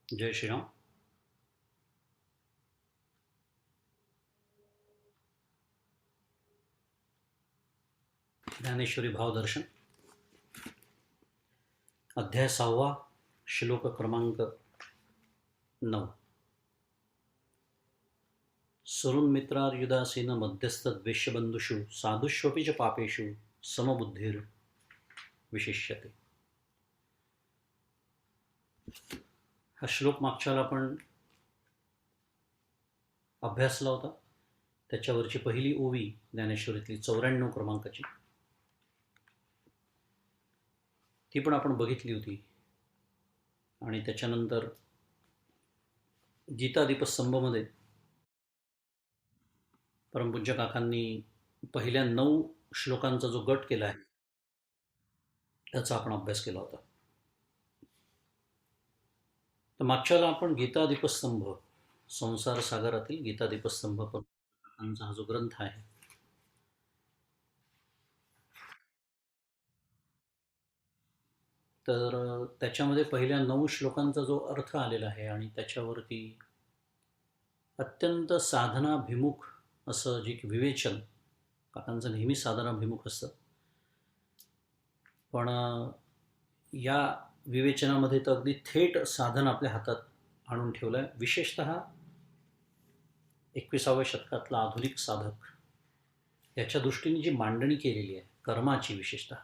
जय श्रीराम. ज्ञानेश्वरी भावदर्शन अध्याय 6, श्लोक क्रमांक 9. सुहृन्मित्रार्युदासीन मध्यस्थद्वेष्यबंधुषु साधुष्वपि च पापेषु समबुद्धिर् विशिष्यते. हा श्लोक मागच्याला आपण अभ्यासला होता. त्याच्यावरची पहिली ओवी ज्ञानेश्वरीतली 94 क्रमांकाची, ती पण आपण बघितली होती. आणि त्याच्यानंतर गीता दीपस्तंभमध्ये परमपूज्य काकांनी पहिल्या 9 श्लोकांचा जो गट केला आहे त्याचा आपण अभ्यास केला होता. तर मागच्याला आपण गीता दीपस्तंभ, संसार सागरातील गीता दीपस्तंभ काकांचा हा जो ग्रंथ आहे, तर त्याच्यामध्ये पहिल्या 9 श्लोकांचा जो अर्थ आलेला आहे आणि त्याच्यावरती अत्यंत साधनाभिमुख असं जे विवेचन, काकांचं नेहमी साधनाभिमुख असतं, पण या विवेचनामध्ये तर अगदी थेट साधन आपल्या हातात आणून ठेवलं आहे. विशेषतः 21व्या शतकातला आधुनिक साधक याच्या दृष्टीने जी मांडणी केलेली आहे कर्माची, विशेषतः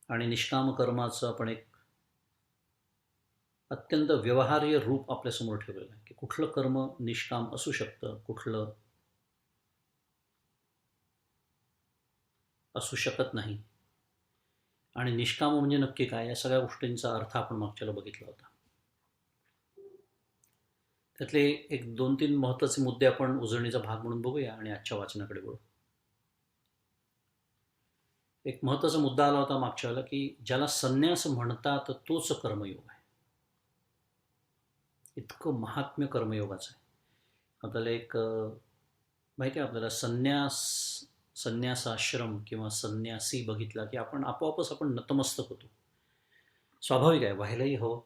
आणि निष्काम कर्माचं आपण एक अत्यंत व्यवहार्य रूप आपल्यासमोर ठेवलेलं आहे की कुठलं कर्म निष्काम असू शकतं, कुठलं असू शकत नाही, आणि निष्काम म्हणजे नक्की काय, या सगळ्या गोष्टींचा अर्थ आपण मागच्याला बघितला होता. त्यातले एक 2-3 महत्त्वाचे मुद्दे आपण उजळणीचा भाग म्हणून बघूया आणि आजच्या वाचनाकडे वळू. एक महत्त्वाचा मुद्दा आला होता मागच्या वेळेला की ज्याला संन्यास म्हणतात तोच कर्मयोग आहे. इतकं महात्म्य कर्मयोगाचं आहे. आपल्याला एक माहिती आहे, आपल्याला संन्यासाश्रम किंवा संन्यासी बघितला की आपण आपोआपच नतमस्तक होतो. स्वाभाविक आहे, व्हायलाही हवं.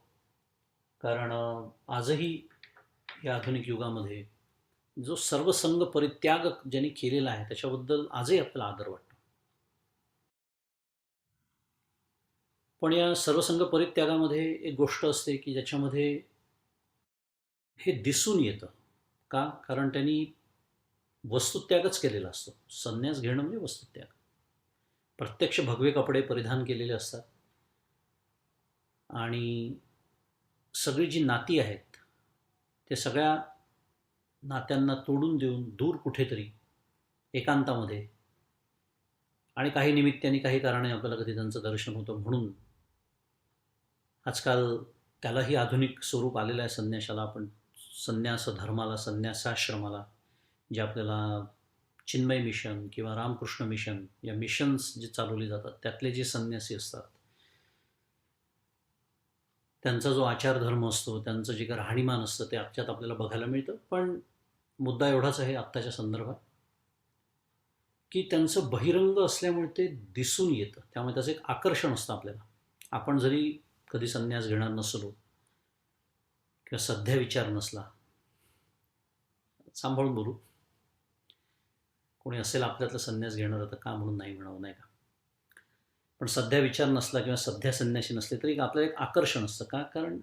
कारण आजही या आधुनिक युगामध्ये जो सर्वसंग परित्याग ज्यांनी केलेला आहे त्याच्याबद्दल आजही आपल्याला आदर वाटतो. पण या सर्वसंग परित्यागामध्ये एक गोष्ट असते की ज्याच्यामध्ये हे दिसून येतं. का? कारण त्यांनी वस्तुत्यागच केलेला असतो. संन्यास घेणं म्हणजे वस्तुत्याग. प्रत्यक्ष भगवे कपडे परिधान केलेले असतात आणि सगळी जी नाती आहेत ते सगळ्या नात्यांना तोडून देऊन दूर कुठेतरी एकांतामध्ये, आणि काही निमित्ताने काही कारणे आपल्याला कधी त्यांचं दर्शन होतं म्हणून आजकाल त्यालाही आधुनिक स्वरूप आलेलं आहे संन्यासाला. आपण संन्यास धर्माला, संन्यासाश्रमाला, जे आपल्याला चिन्मय मिशन किंवा रामकृष्ण मिशन या मिशन्स जे चालवली जातात त्यातले जे संन्यासी असतात त्यांचा जो आचारधर्म असतो, त्यांचं जे काही राहणीमान असतं ते आजच्यात आपल्याला बघायला मिळतं. पण मुद्दा एवढाच आहे आत्ताच्या संदर्भात की त्यांचं बहिरंग असल्यामुळे ते दिसून येतं, त्यामुळे त्याचं एक आकर्षण असतं आपल्याला. आपण जरी कधी संन्यास घेणार नसलो किंवा सध्या विचार नसला, सांभाळून बोलू, कोणी असेल आपल्यातलं संन्यास घेणारं तर का म्हणून नाही म्हणावं, नाही का? पण सध्या विचार नसला किंवा सध्या संन्यासी नसले तरी आपल्याला एक आकर्षण असतं. का? कारण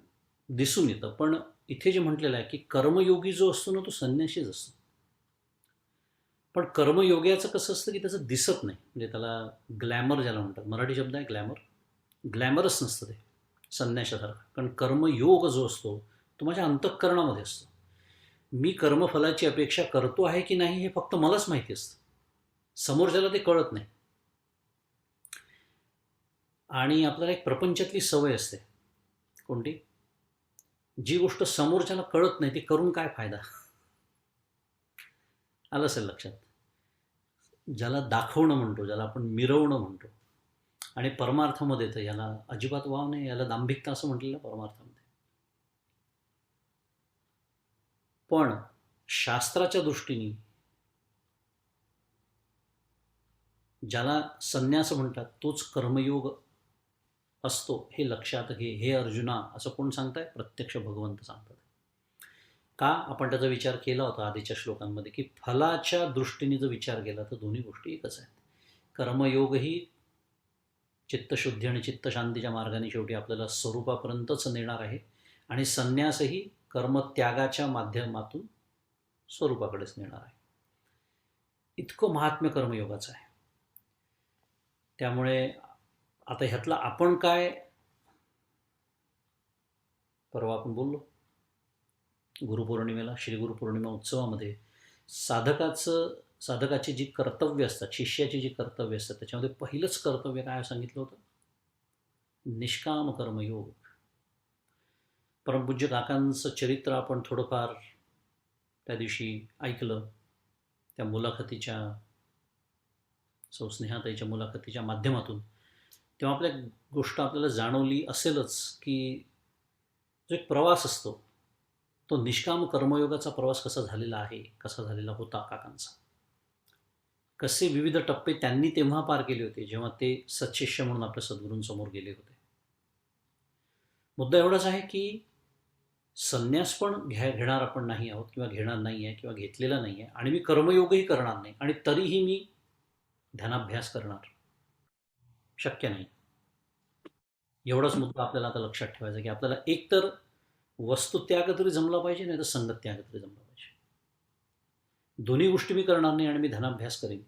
दिसून येतं. पण इथे जे म्हटलेलं आहे की कर्मयोगी जो असतो ना तो संन्यासीच असतो. पण कर्मयोग्याचं कसं असतं की त्याचं दिसत नाही, म्हणजे त्याला ग्लॅमर ज्याला म्हणतात, मराठी शब्द आहे ग्लॅमर, ग्लॅमरच नसतं ते संन्यासासारखं. कारण कर्मयोग जो असतो तो माझ्या अंतःकरणामध्ये असतो. मी कर्मफलाची अपेक्षा करतो आहे की नाही हे फक्त मलाच माहिती असतं, समोरच्याला ते कळत नाही. आणि आपल्याला एक प्रपंचातली सवय असते, कोणती? जी गोष्ट समोरच्याला कळत नाही ती करून काय फायदा, आलं असेल लक्षात? ज्याला दाखवणं म्हणतो, ज्याला आपण मिरवणं म्हणतो, आणि परमार्थामध्ये तर याला अजिबात वाव नाही, याला दांभिकता असं म्हटलेलं परमार्थामध्ये. पण शास्त्राच्या दृष्टीने ज्याला संन्यास म्हणतात तोच कर्मयोग असतो हे लक्षात घे हे अर्जुना, असं कोण सांगताय? प्रत्यक्ष भगवंत सांगतात. का? आपण त्याचा विचार केला होता आधीच्या श्लोकांमध्ये, की फलाच्या दृष्टीने जर विचार केला तर दोन्ही गोष्टी एकच आहेत. कर्मयोगही चित्तशुद्धी आणि चित्तशांतीच्या मार्गाने शेवटी आपल्याला स्वरूपापर्यंतच नेणार आहे, आणि संन्यासही कर्मत्यागाच्या माध्यमातून स्वरूपाकडेच नेणार आहे. इतकं महात्म्य कर्मयोगाचं आहे. त्यामुळे आता ह्यातला आपण काय, परवा आपण बोललो गुरुपौर्णिमेला, श्री गुरुपौर्णिमा उत्सवामध्ये साधकाची जी कर्तव्य असतात, शिष्याची जी कर्तव्य असतात, त्याच्यामध्ये पहिलंच कर्तव्य काय सांगितलं होतं? निष्काम कर्मयोग. परमपूज्य काकांचं चरित्र आपण थोडंफार त्या दिवशी ऐकलं, त्या मुलाखतीच्या, स्नेहाताईच्या मुलाखतीच्या माध्यमातून. तेव्हा आपल्या गोष्ट आपल्याला जाणवली असेलच की जो एक प्रवास असतो तो निष्काम कर्मयोगाचा प्रवास कसा झालेला आहे, कसा झालेला होता काकांचा, कसे विविध टप्पे त्यांनी तेव्हा पार केले होते जेव्हा ते सत्शिष्य म्हणून आपल्या सद्गुरूंसमोर गेले होते. मुद्दा एवढाच आहे की संन्यास पण घेणार आपण नाही आहोत, किंवा घेणार नाही आहे, किंवा घेतलेला नाही आहे, आणि मी कर्मयोगही करणार नाही, आणि तरीही मी ध्यानाभ्यास करणार, शक्य नाही. एवढाच मुद्दा आपल्याला आता लक्षात ठेवायचा, की आपल्याला एकतर वस्तुत्याग तरी जमला पाहिजे, नाही तर संगत त्याग तरी जमला पाहिजे. दोन्ही गोष्टी मी करणार नाही आणि मी ध्यानाभ्यास करेन,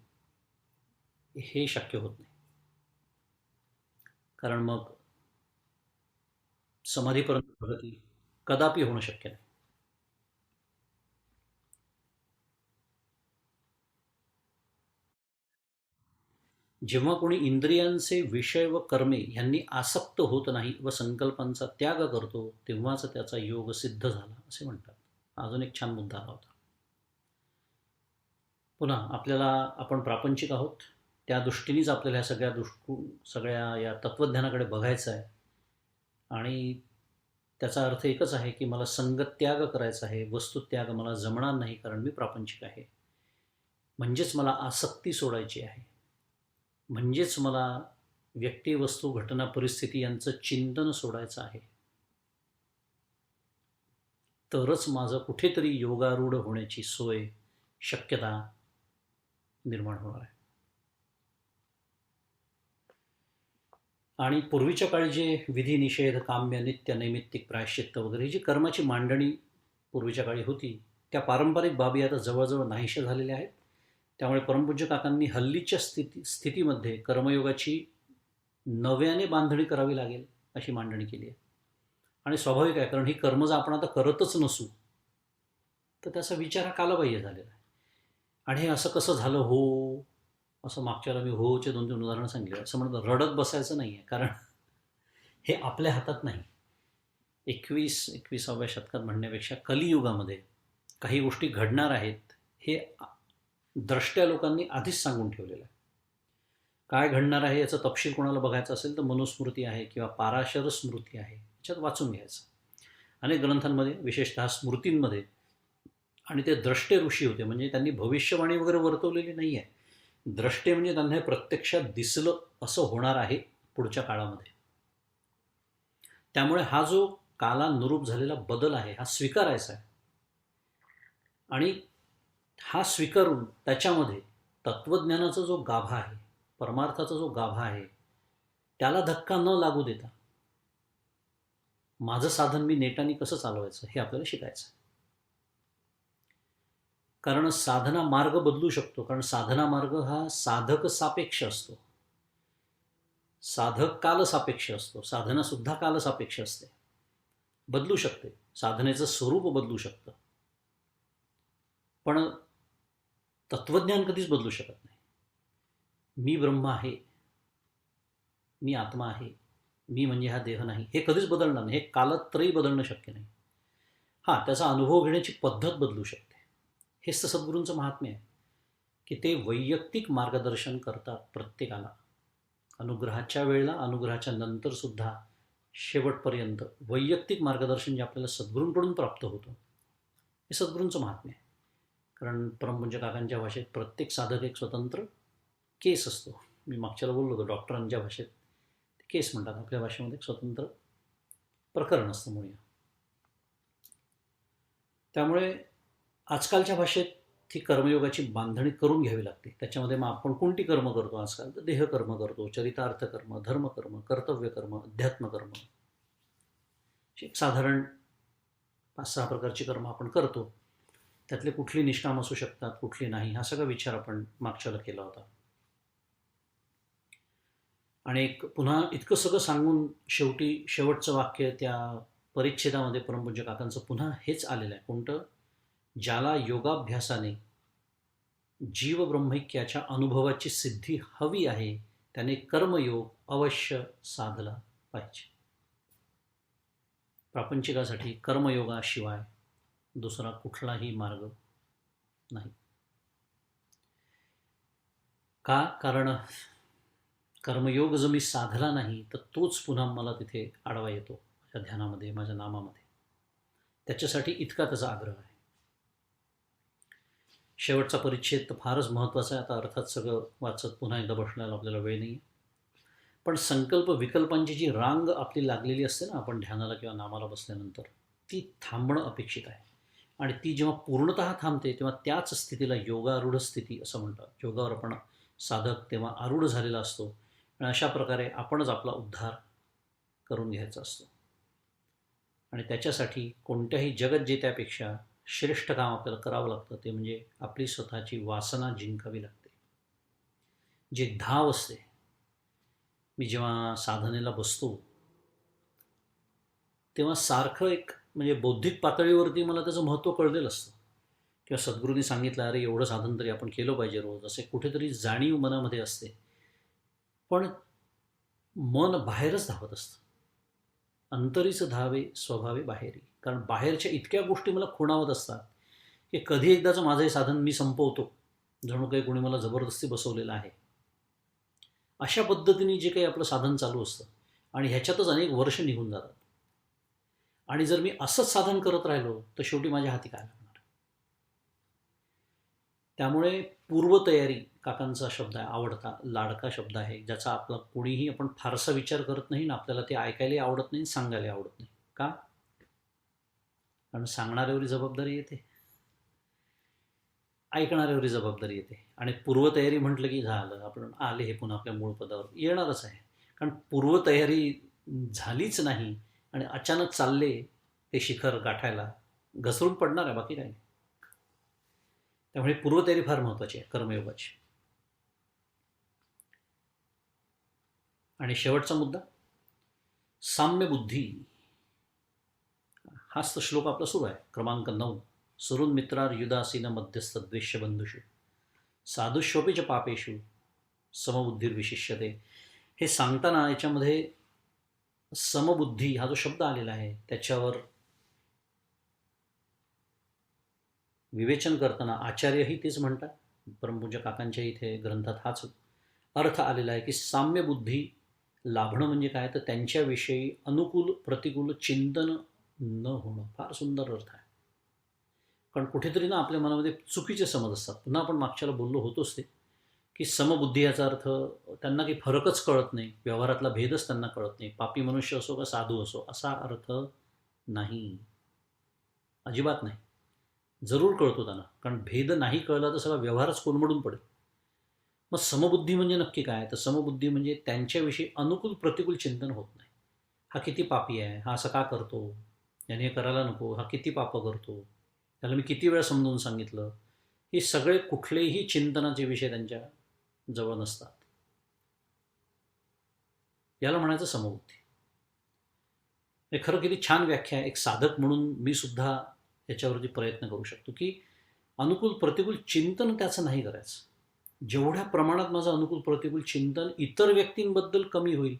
हे शक्य होत नाही. कारण मग समाधीपर्यंत प्रगती कदापि होणं शक्य नाही. जेव्हा कोणी इंद्रियांचे विषय व कर्मे यांनी आसक्त होत नाही व संकल्पांचा त्याग करतो, तेव्हाच त्याचा योग सिद्ध झाला असे म्हणतात. अजून एक छान मुद्दा आला होता. पुन्हा आपल्याला, आपण प्रापंचिक आहोत, त्या दृष्टीनेच आपल्याला ह्या सगळ्या या तत्त्वज्ञानाकडे बघायचं आहे. आणि त्याचा अर्थ एकच आहे की मला संगत त्याग करायचा आहे, वस्तुत्याग मला जमणार नाही, कारण मी प्रापंचिक आहे. म्हणजेच मला आसक्ती सोडायची आहे, म्हणजेच मला व्यक्ती, वस्तू, घटना, परिस्थिती यांचं चिंतन सोडायचं आहे. तरच माझं कुठेतरी योगारूढ होण्याची सोय, शक्यता निर्माण होणार आहे. आणि पूर्वीच्या काळी जे विधी, निषेध, काम्य, नित्य, नैमित्तिक, प्रायश्चित्त वगैरे ही जी कर्माची मांडणी पूर्वीच्या काळी होती, त्या पारंपरिक बाबी आता जवळजवळ नाहीशा झालेल्या आहेत. त्यामुळे परमपूज्य काकांनी हल्लीच्या स्थितीमध्ये कर्मयोगाची नव्याने बांधणी करावी लागेल अशी मांडणी केली आहे. आणि स्वाभाविक आहे, कारण ही कर्म जर आपण आता करतच नसू तर त्याचा विचार हा कालबाह्य झालेला आहे. आणि हे असं कसं झालं हो, असं मागच्याला मी होचे 2-3 उदाहरणं सांगितले. असं म्हणत रडत बसायचं नाही आहे, कारण हे आपल्या हातात नाही. 21व्या शतकात म्हणण्यापेक्षा कलियुगामध्ये काही गोष्टी घडणार आहेत हे द्रष्ट्या लोकांनी आधीच सांगून ठेवलेलं आहे. काय घडणार आहे याचा तपशील कोणाला बघायचा असेल तर मनुस्मृती आहे किंवा पाराशर स्मृती आहे, याच्यात वाचून घ्यायचं. अनेक ग्रंथांमध्ये, विशेषतः स्मृतींमध्ये, आणि ते द्रष्टे ऋषी होते, म्हणजे त्यांनी भविष्यवाणी वगैरे वर्तवलेली नाही आहे. द्रष्टे म्हणजे त्यांना हे प्रत्यक्षात दिसलं असं होणार आहे पुढच्या काळामध्ये. त्यामुळे हा जो कालानुरूप झालेला बदल आहे हा स्वीकारायचा आहे. आणि हा स्वीकारून त्याच्यामध्ये तत्त्वज्ञानाचा जो गाभा आहे, परमार्थाचा जो गाभा आहे, त्याला धक्का न लागू देता माझं साधन मी नेटाने कसं चालवायचं हे आपल्याला शिकायचं आहे. कारण साधना मार्ग बदलू शकतो, कारण साधना मार्ग हा साधक सापेक्ष असतो, साधक कालसापेक्ष असतो, साधनासुद्धा कालसापेक्ष असते, बदलू शकते, साधनेचं स्वरूप बदलू शकतं. पण तत्त्वज्ञान कधीच बदलू शकत नाही. मी ब्रह्म आहे, मी आत्मा आहे, मी म्हणजे हा देह नाही, हे कधीच बदलणार नाही. हे कालत्रयी बदलणं शक्य नाही. हां, त्याचा अनुभव घेण्याची पद्धत बदलू शकते. हेच तर सद्गुरूंचं महात्म्य आहे, की ते वैयक्तिक मार्गदर्शन करतात प्रत्येकाला. अनुग्रहाच्या वेळेला, अनुग्रहाच्या नंतरसुद्धा शेवटपर्यंत वैयक्तिक मार्गदर्शन जे आपल्याला सद्गुरूंकडून प्राप्त होतं, हे सद्गुरूंचं महात्म्य आहे. कारण परमपूज्य काकांच्या भाषेत प्रत्येक साधक एक स्वतंत्र केस असतो. मी मागच्याला बोललो होतो, डॉक्टरांच्या भाषेत केस म्हणतात आपल्या भाषेमध्ये, एक स्वतंत्र प्रकरण असतं म्हणूया. त्यामुळे आजकालच्या भाषेत ही कर्मयोगाची बांधणी करून घ्यावी लागते. त्याच्यामध्ये मग आपण कोणती कर्म करतो आजकाल, तर देहकर्म करतो, चरितार्थ कर्म, धर्मकर्म, कर्तव्य कर्म, अध्यात्मकर्म, एक साधारण 5-6 प्रकारची कर्म आपण करतो. त्यातले कुठली निष्काम असू शकतात, कुठली नाही, हा सगळा विचार आपण मागच्याला केला होता. आणि एक पुन्हा इतकं सगळं सांगून शेवटचं वाक्य त्या परिच्छेदामध्ये परमपूज्य काकांचं पुन्हा हेच आलेलं आहे. कोणतं? ज्याला योगाभ्यासाने जीव ब्रह्मैक्याच्या अनुभवाची सिद्धी हवी आहे त्याने कर्मयोग अवश्य साधला पाहिजे. प्रापंचिकासाठी कर्मयोगाशिवाय दुसरा कुठलाही मार्ग नाही. का? कारण कर्मयोग जर मी साधला नाही तर तोच पुन्हा मला तिथे आडवा येतो माझ्या ध्यानामध्ये, माझ्या नामामध्ये. त्याच्यासाठी इतका त्याचा आग्रह आहे. शेवटचा परिच्छेद तर फारच महत्त्वाचा आहे. आता अर्थात सगळं वाचत पुन्हा एकदा बसण्याला आपल्याला वेळ नाही आहे. पण संकल्प विकल्पांची जी रांग आपली लागलेली असते ना, आपण ध्यानाला किंवा नामाला बसल्यानंतर, ती थांबणं अपेक्षित आहे. आणि ती जेव्हा पूर्णतः थांबते तेव्हा त्याच स्थितीला योगारूढ स्थिती असं म्हणतात. योगावर आपण साधक तेव्हा आरूढ झालेला असतो आणि अशा प्रकारे आपणच आपला उद्धार करून घ्यायचा असतो. आणि त्याच्यासाठी कोणत्याही जगत जेत्यापेक्षा श्रेष्ठ काम आपल्याला करावं लागतं, ते म्हणजे आपली स्वतःची वासना जिंकावी लागते. जे धाव असते. मी जेव्हा साधनेला बसतो तेव्हा सारखं एक म्हणजे बौद्धिक पातळीवरती मला त्याचं महत्त्व कळलेलं असतं, किंवा सद्गुरूंनी सांगितलं अरे एवढं साधन तरी आपण केलं पाहिजे रोज, असे कुठेतरी जाणीव मनामध्ये असते. पण मन बाहेरच धावत असतं. अंतरीच धावे स्वभावे बाहेरी. कारण बाहेरच्या इतक्या गोष्टी मला खुणावत असतात की कधी एकदाचं माझं हे साधन मी संपवतो, जणू काही कोणी मला जबरदस्ती बसवलेलं आहे. अशा पद्धतीने जे काही आपलं साधन चालू असतं आणि ह्याच्यातच अनेक वर्ष निघून जातात. आणि जर मी असंच साधन करत राहिलो तर शेवटी माझ्या हाती काय लागणार. त्यामुळे पूर्वतयारी काकांचा शब्द आहे, आवडता लाडका शब्द आहे, ज्याचा आपला कोणीही आपण फारसा विचार करत नाही ना, आपल्याला ते ऐकायलाही आवडत नाही, सांगायला आवडत नाही. का? कारण सांगणाऱ्यावरी जबाबदारी येते, ऐकणाऱ्यावरी जबाबदारी येते. आणि पूर्वतयारी म्हटलं की झालं, आपण आले हे पुन्हा आपल्या मूळ पदावर येणारच आहे. कारण पूर्वतयारी झालीच नाही आणि अचानक चालले ते शिखर गाठायला, घसरून पडणार आहे, बाकी काही नाही. त्यामुळे पूर्वतयारी फार महत्त्वाची आहे कर्मयोगाची. आणि शेवटचा मुद्दा साम्यबुद्धी. हाच तर श्लोक आपला सुरू आहे, क्रमांक 9. सुरून मित्रार युदासीन मध्यस्थ द्वेष्य बंधुषु साधुष्योपी च पापेषु समबुद्धिर्विशिष्यते. हे सांगताना याच्यामध्ये समबुद्धी हा जो शब्द आलेला आहे त्याच्यावर विवेचन करताना आचार्यही तेच म्हणतात. परमपूज्य काकांच्या इथे ग्रंथात हाच अर्थ आलेला आहे की साम्यबुद्धी लाभणं म्हणजे काय, तर त्यांच्याविषयी अनुकूल प्रतिकूल चिंतन न होणं. फार सुंदर अर्थ आहे. कारण कुठेतरी ना आपल्या मनामध्ये चुकीचे समज असतात. पुन्हा आपण मागच्याला बोललो होतोच ते की समबुद्धी याचा अर्थ त्यांना काही फरकच कळत नाही, व्यवहारातला भेदच त्यांना कळत नाही, पापी मनुष्य असो का साधू असो, असा अर्थ नाही, अजिबात नाही. जरूर कळतो त्यांना, कारण भेद नाही कळला तर सगळा व्यवहारच कोलमडून पडेल. मग समबुद्धी म्हणजे नक्की काय, तर समबुद्धी म्हणजे त्यांच्याविषयी अनुकूल प्रतिकूल चिंतन होत नाही. हा किती पापी आहे, हा असं का करतो, याने हे करायला नको, हा किती पापं करतो, त्याला मी किती वेळा समजावून सांगितलं, हे सगळे कुठलेही चिंतनाचे विषय त्यांच्या जवळ नसतात. याला म्हणायचं समबुद्धी. हे खरं किती छान व्याख्या आहे. एक साधक म्हणून मी सुद्धा याच्यावरती प्रयत्न करू शकतो की अनुकूल प्रतिकूल चिंतन त्याचं नाही करायचं. जेवढ्या प्रमाणात माझं अनुकूल प्रतिकूल चिंतन इतर व्यक्तींबद्दल कमी होईल,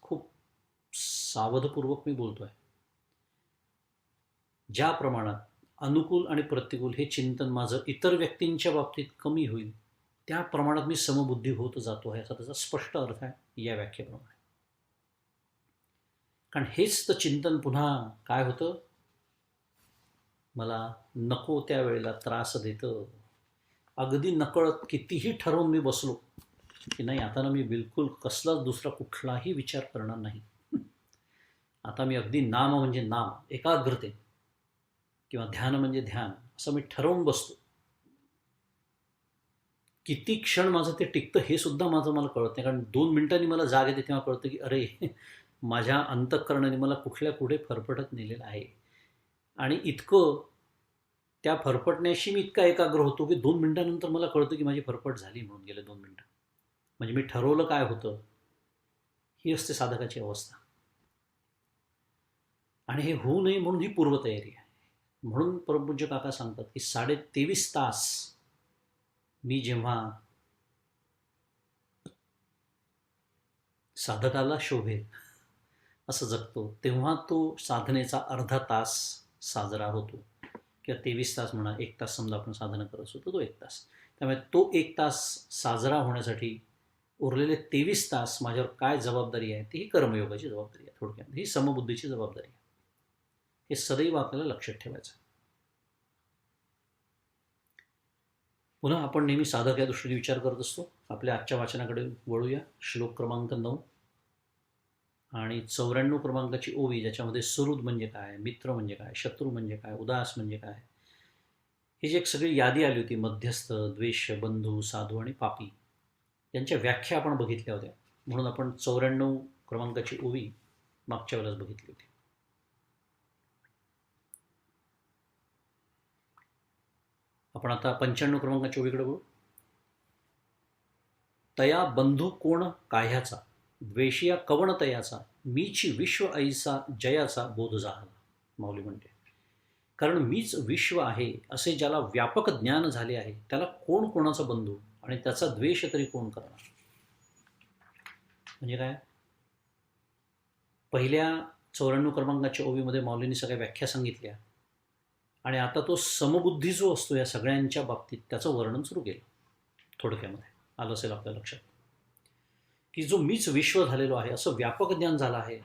खूप सावधपूर्वक मी बोलतोय, ज्या प्रमाणात अनुकूल आणि प्रतिकूल हे चिंतन माझं इतर व्यक्तींच्या बाबतीत कमी होईल त्या प्रमाणात मी समबुद्धी होत जातो आहे, असा त्याचा स्पष्ट अर्थ आहे या व्याख्येप्रमाणे. कारण हेच तर चिंतन पुन्हा काय होतं, मला नको त्या वेळेला त्रास देतं. अगदी नकळत कितीही ठरवून मी बसलो की नाही, आता ना मी बिलकुल कसलाच दुसरा कुठलाही विचार करणार नाही. आता मी अगदी नाम म्हणजे नाम, एकाग्रते किंवा ध्यान म्हणजे ध्यान असं मी ठरवून बसतो. किती क्षण माझं ते टिकतं हे सुद्धा मला कळत नाही, कारण 2 मिनिटांनी मला जाग येते तेव्हा कळतं की अरे, माझ्या अंतःकरणाने मला कुठल्या कुठे फरफटत नेलेलं आहे. आणि इतकं त्या फरफटण्याशी मी इतका एकाग्र होतो की 2 मिनिटानंतर मला कळतं की माझी फरफट झाली म्हणून गेले 2 मिनिटं. म्हणजे मी ठरवलं काय होतं, ही असते साधकाची अवस्था. आणि हे होऊ नये म्हणून ही पूर्वतयारी आहे. म्हणून परमपूज्य काका सांगतात की 23.5 तास मी जेव्हा साधकाला शोभेल असं जगतो, तेव्हा तो साधनेचा अर्धा तास साजरा होतो. किंवा 23 तास म्हणा, 1 तास समजा आपण साधना करत असतो, तो 1 तास. त्यामुळे तो 1 तास साजरा होण्यासाठी उरलेले 23 तास माझ्यावर काय जबाबदारी आहे, ती ही कर्मयोगाची जबाबदारी आहे. थोडक्यात ही समबुद्धीची जबाबदारी आहे. हे सदैव आपल्याला लक्षात ठेवायचं. पुन्हा आपण नेहमी साधक या दृष्टीने विचार करत असतो. आपल्या आजच्या वाचनाकडे वळूया. श्लोक क्रमांक 9 आणि 94 क्रमांकाची ओवी, ज्याच्यामध्ये सुहृद म्हणजे काय, मित्र म्हणजे काय, शत्रू म्हणजे काय, उदास म्हणजे काय, ही जी एक सगळी यादी आली होती, मध्यस्थ, द्वेष, बंधू, साधू आणि पापी, यांच्या व्याख्या आपण बघितल्या होत्या. म्हणून आपण 94 क्रमांकाची ओवी मागच्या वेळेस बघितली होती. आपण आता 95 क्रमांकाच्या ओवीकडे बघू. तया बंधू कोण काह्याचा, द्वेषिया कवण तयाचा, मीच विश्व ऐसा जयाचा बोध झाला. माऊली म्हणते, कारण मीच विश्व आहे असे ज्याला व्यापक ज्ञान झाले आहे, त्याला कोण कोणाचा बंधू आणि त्याचा द्वेष तरी कोण करणार. म्हणजे काय, पहिल्या 94 क्रमांकाच्या ओवीमध्ये माऊलींनी सगळ्या व्याख्या सांगितल्या आणि आता तो समबुद्धी जो असतो या सगळ्यांच्या बाबतीत त्याचं वर्णन सुरू केलं. थोडक्यामध्ये आलं असेल आपल्या लक्षात की जो मीच विश्व झालेलो आहे असं व्यापक ज्ञान झालं आहे,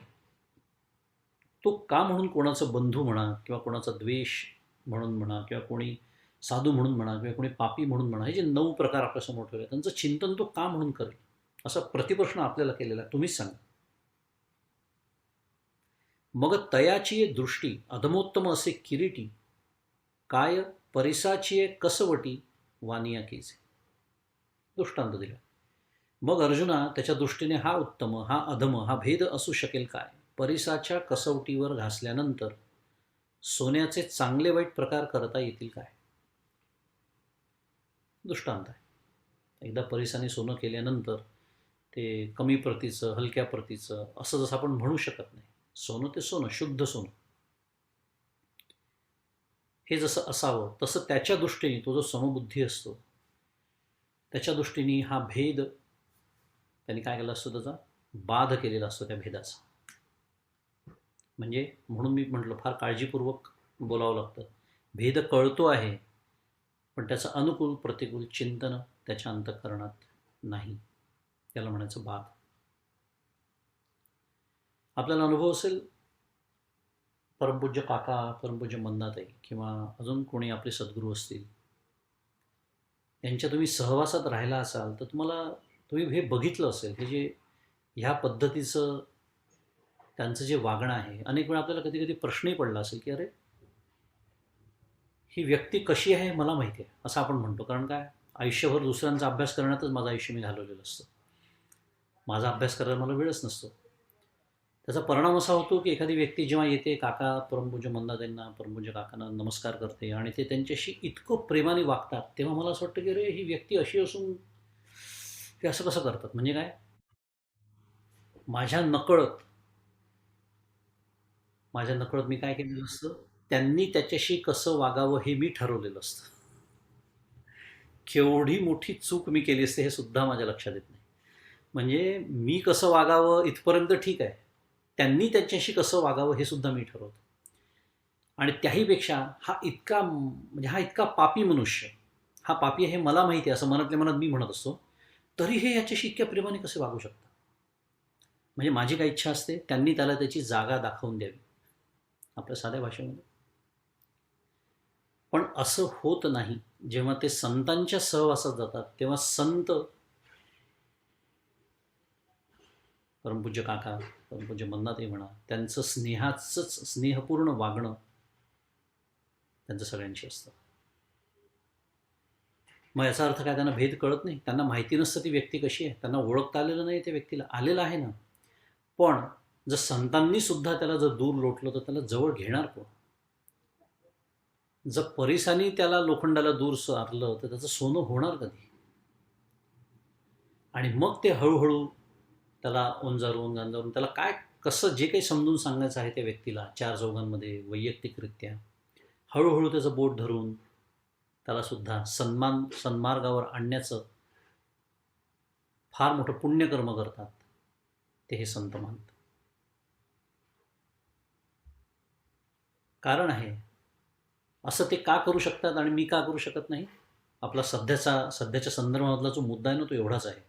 तो का म्हणून कोणाचं बंधू म्हणा किंवा कोणाचा द्वेष म्हणून म्हणा किंवा कोणी साधू म्हणून म्हणा किंवा कोणी पापी म्हणून म्हणा, हे जे 9 प्रकार आपल्यासमोर ठेवले त्यांचं चिंतन तो का म्हणून करेल, असा प्रतिप्रश्न आपल्याला केलेला आहे. तुम्हीच सांगा. मग तयाची दृष्टी अधमोत्तम असे किरीटी, काय परिसाची कसवटी वानिया केसे. दृष्टांत दिला. मग अर्जुना, त्याच्या दृष्टीने हा उत्तम हा अधम हा भेद असू शकेल काय, परिसाच्या कसवटीवर घासल्यानंतर सोन्याचे चांगले वाईट प्रकार करता येतील काय. दृष्टांत आहे. एकदा परिसाने सोनं केल्यानंतर ते कमी प्रतीचं हलक्या प्रतीचं असं जसं आपण म्हणू शकत नाही. सोनं ते सोनं, शुद्ध सोनं. हे जसं असावं तसं त्याच्या दृष्टीने तो जो समबुद्धी असतो त्याच्या दृष्टीने हा भेद त्यांनी काय केला असतो, त्याचा बाध केलेला असतो त्या भेदाचा. म्हणजे म्हणून मी म्हटलं फार काळजीपूर्वक बोलावं लागतं. भेद कळतो आहे पण त्याचं अनुकूल प्रतिकूल चिंतन त्याच्या अंतःकरणात नाही, त्याला म्हणायचं बाध. आपल्याला अनुभव असेल, परमपूज्य काका, परमपूज्य मंदाताई किंवा अजून कोणी आपले सद्गुरू असतील, यांच्या तुम्ही सहवासात राहिला असाल तर तुम्ही हे बघितलं असेल, हे जे ह्या पद्धतीचं त्यांचं जे वागणं आहे, अनेक वेळा आपल्याला कधी कधी प्रश्नही पडला असेल की अरे, ही व्यक्ती कशी आहे मला माहिती आहे असं आपण म्हणतो. कारण काय, आयुष्यभर दुसऱ्यांचा अभ्यास करण्यातच माझं आयुष्य मी घालवलेलं असतं. माझा अभ्यास करायला मला वेळच नसतो. त्याचा परिणाम असा होतो की एखादी व्यक्ती जेव्हा येते, काका परमपूज्य मंदाताईंना, परमपूज्य काकांना नमस्कार करते आणि ते त्यांच्याशी इतकं प्रेमाने वागतात, तेव्हा मला असं वाटतं की अरे, ही व्यक्ती अशी असून ते असं कसं करतात. म्हणजे काय, माझ्या नकळत मी काय केलेलं असतं, त्यांनी त्याच्याशी कसं वागावं हे मी ठरवलेलं असतं. केवढी मोठी चूक मी केली असते हे सुद्धा माझ्या लक्षात येत नाही. म्हणजे मी कसं वागावं इथपर्यंत ठीक आहे, त्यांनी त्याच्याशी कसं वागावं हे सुद्धा मी ठरवतो. आणि त्याहीपेक्षा हा इतका पापी मनुष्य, हा पापी आहे हे मला माहिती आहे असं मनातल्या मनात मी म्हणत असतो, तरी हे याच्याशी इतक्या प्रेमाने कसे वागू शकतात. म्हणजे माझी काय इच्छा असते, त्यांनी त्याला त्याची जागा दाखवून द्यावी आपल्या साध्या भाषेमध्ये. पण असं होत नाही. जेव्हा ते संतांच्या सहवासात जातात तेव्हा संत परमपूज्य काका, परमपूज्य मन्नाताई म्हणा, त्यांचं स्नेहपूर्ण वागणं त्यांचं सगळ्यांशी असतं. मग याचा अर्थ काय, त्यांना भेद कळत नाही? त्यांना माहिती नसतं ती व्यक्ती कशी आहे, त्यांना ओळखता आलेलं नाही त्या व्यक्तीला? आलेलं आहे ना. पण जर संतांनी सुद्धा त्याला जर दूर लोटलं तर त्याला जवळ घेणार कोण? जर परिसानी त्याला लोखंडाला दूर सारलं तर त्याचं सोनं होणार कधी? आणि मग ते हळूहळू त्याला ओंजारून गांजारून त्याला काय कसं जे काही समजून सांगायचं आहे त्या व्यक्तीला चार चौघांमध्ये वैयक्तिकरित्या, हळूहळू त्याचं बोट धरून त्याला सुद्धा सन्मार्गावर आणण्याचं फार मोठं पुण्यकर्म करतात ते हे संत मानतात. कारण आहे असं ते का करू शकतात आणि मी का करू शकत नाही? आपला सध्याच्या संदर्भामधला जो मुद्दा आहे ना तो एवढाच आहे.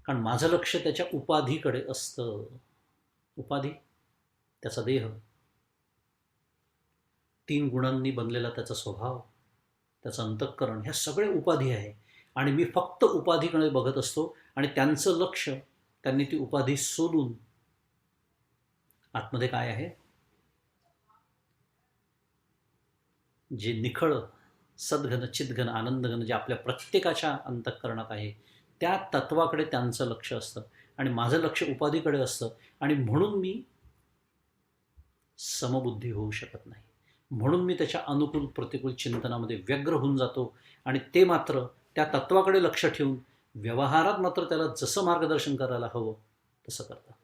कारण माझं लक्ष त्याच्या उपाधीकडे असतं. उपाधी, त्याचा देह, 3 गुणांनी बनलेला त्याचा स्वभाव, त्याचं अंतःकरण, ह्या सगळे उपाधी आहे. आणि मी फक्त उपाधीकडे बघत असतो आणि त्यांचं लक्ष, त्यांनी ती उपाधी सोडून आतमध्ये काय आहे जे निखळ सद्घन चिद्घन आनंदघन जे आपल्या प्रत्येकाच्या अंतःकरणात आहे त्या तत्वाकडे त्यांचं लक्ष असतं आणि माझं लक्ष उपाधीकडे असतं. आणि म्हणून मी समबुद्धी होऊ शकत नाही. म्हणून मी त्याच्या अनुकूल प्रतिकूल चिंतनामध्ये व्यग्र होऊन जातो आणि ते मात्र त्या तत्वाकडे लक्ष ठेवून व्यवहारात मात्र त्याला जसं मार्गदर्शन करायला हवं तसं करतात.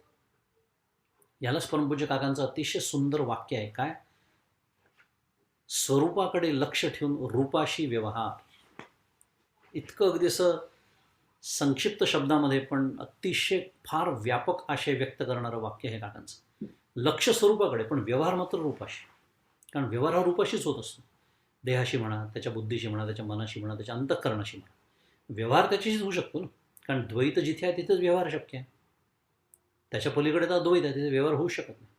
यालाच परमपूज्य काकांचं अतिशय सुंदर वाक्य आहे. काय? स्वरूपाकडे लक्ष ठेवून रूपाशी व्यवहार. इतकं अगदी असं संक्षिप्त शब्दामध्ये पण अतिशय फार व्यापक आशय व्यक्त करणारं वाक्य आहे काकांचं. लक्ष स्वरूपाकडे पण व्यवहार मात्र रूपाशी. कारण व्यवहार हा रूपाशीच होत असतो. देहाशी म्हणा, त्याच्या बुद्धीशी म्हणा, त्याच्या मनाशी म्हणा, त्याच्या अंतःकरणाशी म्हणा. व्यवहार त्याच्याशीच होऊ शकतो ना. कारण द्वैत जिथे आहे तिथेच व्यवहार शक्य आहे. त्याच्या पलीकडे तर अद्वैत आहे, तिथे व्यवहार होऊ शकत नाही.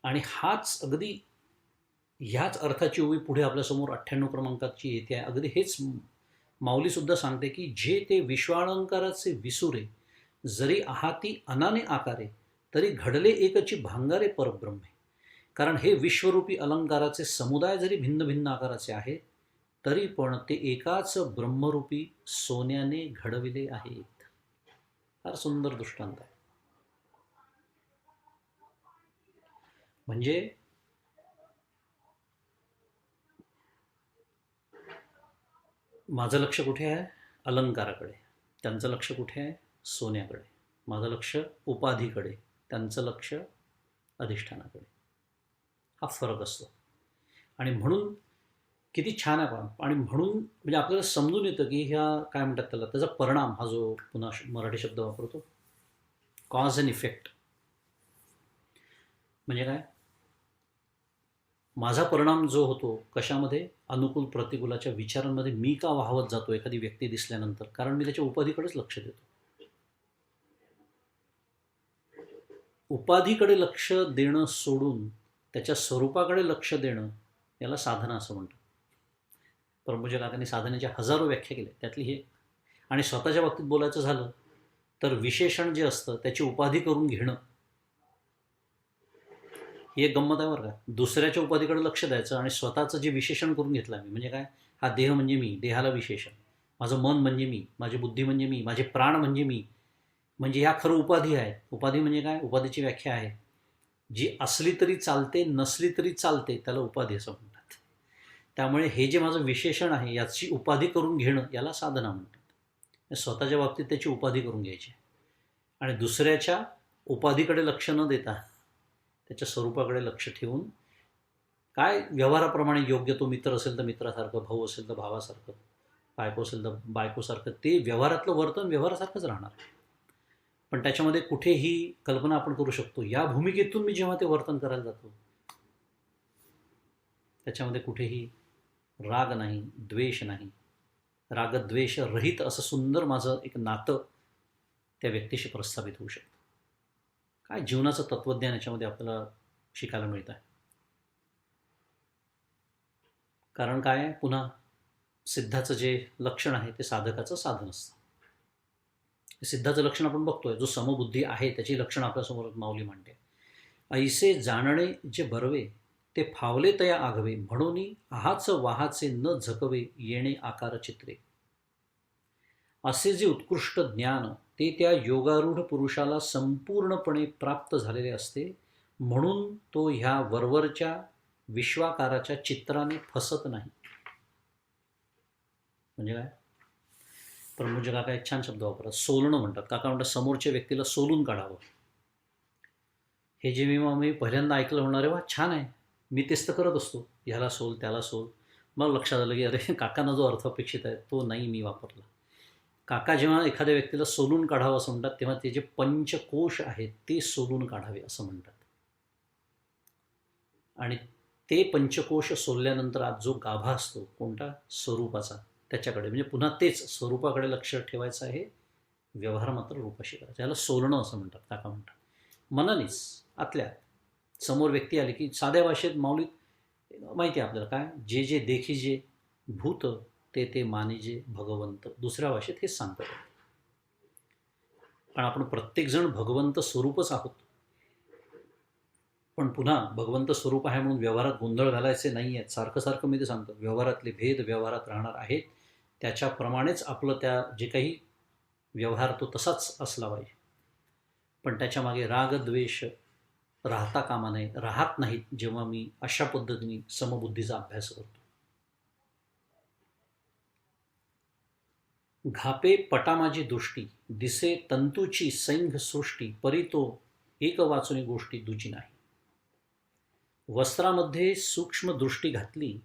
आणि हाच अगदी ह्याच अर्थाची उभी पुढे आपल्यासमोर 98 क्रमांकाची येते आहे. अगदी हेच माऊलीसुद्धा सांगते की जे ते विश्वालंकाराचे विसुरे जरी आहाती अनाने आकारे तरी घडले एकची भांगारे परब्रह्मे. कारण हे विश्वरूपी अलंकाराचे समुदाय जरी भिन्न भिन्न आकाराचे आहेत तरी पण ते एकाच ब्रह्मरूपी सोन्याने घडविले आहेत. फार सुंदर दृष्टांत आहे. म्हणजे माझं लक्ष कुठे आहे? अलंकाराकडे. त्यांचं लक्ष कुठे आहे? सोन्याकडे. माझं लक्ष उपाधीकडे, त्यांचं लक्ष अधिष्ठानाकडे. हा फरक असतो. आणि म्हणून किती छान आहे. आणि म्हणून म्हणजे आपल्याला समजून येतं की ह्या काय म्हणतात त्याला, त्याचा परिणाम हा जो पुन्हा मराठी शब्द वापरतो कॉज अँड इफेक्ट. म्हणजे काय? माझा परिणाम जो होतो कशामध्ये? अनुकूल प्रतिकूलाच्या विचारांमध्ये मी का वाहवत जातो एखादी व्यक्ती दिसल्यानंतर? कारण मी त्याच्या उपाधीकडेच लक्ष देतो. उपाधीकडे लक्ष देणं सोडून त्याच्या स्वरूपाकडे लक्ष देणं याला साधना असं म्हणतात. परमपूज्य काकांनी साधनेच्या हजारो व्याख्या केल्या, त्यातली हे. आणि स्वतःच्या बाबतीत बोलायचं झालं तर विशेषण जे असतं त्याची उपाधी करून घेणं ही एक गंमत आहे बरं का. दुसऱ्याच्या उपाधीकडे लक्ष द्यायचं आणि स्वतःचं जे विशेषण करून घेतलं मी, म्हणजे काय? हा देह म्हणजे मी, देहाला विशेषण, माझं मन म्हणजे मी, माझी बुद्धी म्हणजे मी, माझे प्राण म्हणजे मी. म्हणजे ह्या खरं उपाधी आहे. उपाधी म्हणजे काय? उपाधीची व्याख्या आहे जी असली तरी चालते, नसली तरी चालते, त्याला उपाधी असं म्हणतात. त्यामुळे हे जे माझं विशेषण आहे याची उपाधी करून घेणं याला साधना म्हणतात. स्वतःच्या बाबतीत त्याची उपाधी करून घ्यायची आणि दुसऱ्याच्या उपाधीकडे लक्ष न देता त्याच्या स्वरूपाकडे लक्ष ठेवून काय व्यवहाराप्रमाणे योग्य तो मित्र असेल तर मित्रासारखं, भाऊ असेल तर भावासारखं, बायको असेल तर बायकोसारखं, ते व्यवहारातलं वर्तन व्यवहारासारखंच राहणार. पण त्याच्यामध्ये कुठेही कल्पना आपण करू शकतो या भूमिकेतून मी जेव्हा ते वर्तन करायला जातो त्याच्यामध्ये कुठेही राग नाही, द्वेष नाही, रागद्वेष रहित असं सुंदर माझं एक नातं त्या व्यक्तीशी प्रस्थापित होऊ शकतं. काय जीवनाचं तत्त्वज्ञान याच्यामध्ये आपल्याला शिकायला मिळतं आहे. कारण काय आहे? पुन्हा सिद्धाचं जे लक्षण आहे ते साधकाचं साधन असतं. सिद्धाचं लक्षण आपण बघतोय, जो समबुद्धी आहे त्याची लक्षणं आपल्यासमोर माऊली मांडते. ऐसे जाणणे जे बरवे, ते फावले तया आघवे, म्हणून आहाच वाहाचे न झकवे, येणे आकार चित्रे. असे जे उत्कृष्ट ज्ञान ते त्या योगारूढ पुरुषाला संपूर्णपणे प्राप्त झालेले असते, म्हणून तो ह्या वरवरच्या विश्वाकाराच्या चित्राने फसत नाही. म्हणजे काय? प्रमोद काका एक छान शब्द वापरतात, सोलणं म्हणतात. काका म्हणतात समोरच्या व्यक्तीला सोलून काढावं. हे जे मी पहिल्यांदा ऐकलं होणार आहे, वा छान आहे, मी तेच तर करत असतो, ह्याला सोल त्याला सोल. मग लक्षात आलं की अरे काकांना जो अर्थ अपेक्षित आहे तो नाही मी वापरला. काका जेव्हा एखाद्या व्यक्तीला सोलून काढावं असं म्हणतात, तेव्हा ते जे पंचकोश आहेत ते सोलून काढावे असं म्हणतात. आणि ते पंचकोश सोलल्यानंतर आज जो गाभा असतो कोणता, स्वरूपाचा, त्याच्याकडे, म्हणजे पुन्हा तेच स्वरूपाकडे लक्ष ठेवायचं आहे, व्यवहार मात्र रूपाशी करायचा. त्याला सोलणं असं म्हणतात काका म्हणतात. मनानेच आतल्या समोर व्यक्ती आली की साध्या भाषेत माऊली माहिती आहे आपल्याला काय, जे जे देखीजे भूत ते ते मानिजे भगवंत. दुसऱ्या भाषेत हेच सांगतात. कारण आपण प्रत्येकजण भगवंत स्वरूपच आहोत. पण पुन्हा भगवंत स्वरूप आहे म्हणून व्यवहारात गोंधळ घालायचे नाही आहेत. सारखं सारखं मी ते सांगतो, व्यवहारातले भेद व्यवहारात राहणार आहेत, त्याच्याप्रमाणेच आपलं त्या जे काही व्यवहार तो तसाच असला पाहिजे. पण त्याच्यामागे राग द्वेष राहता कामा नये, राहत नाहीत जेव्हा मी अशा पद्धतीने समबुद्धीचा अभ्यास करतो. घापे पटा माझी दृष्टी, दिसे तंतूची सैंघ सृष्टी, परी तो एक वाचुनी गोष्टी दुची नाही. वस्त्रामध्ये सूक्ष्म दृष्टी घातली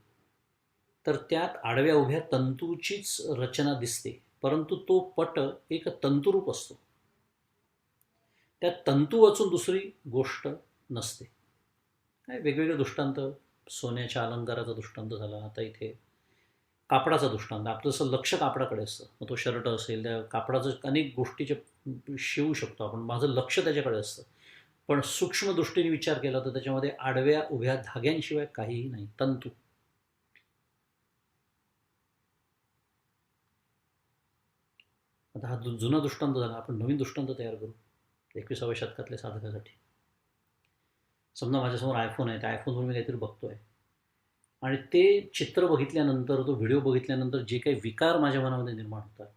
तर त्यात आडव्या उभ्या तंतूचीच रचना दिसते, परंतु तो पट एक तंतुरूप असतो, त्यात तंतू वाचून दुसरी गोष्ट नसते. काय वेगवेगळे दृष्टांत, सोन्याच्या अलंकाराचा दृष्टांत झाला, आता इथे कापडाचा दृष्टांत. आपलं जसं लक्ष कापडाकडे असतं, मग तो शर्ट असेल त्या कापडाचं अनेक गोष्टीचे शिवू शकतो आपण, माझं लक्ष त्याच्याकडे असतं. पण सूक्ष्म दृष्टीने विचार केला तर त्याच्यामध्ये आडव्या उभ्या धाग्यांशिवाय काहीही नाही, तंतू. आता हा जुना दृष्टांत झाला, आपण नवीन दृष्टांत तयार करू 21व्या शतकातल्या साधकासाठी. समजा माझ्यासमोर आयफोन आहे, त्या आयफोनवर मी काहीतरी बघतोय आणि ते चित्र बघितल्यानंतर, तो व्हिडिओ बघितल्यानंतर जे काही विकार माझ्या मनामध्ये निर्माण होतात,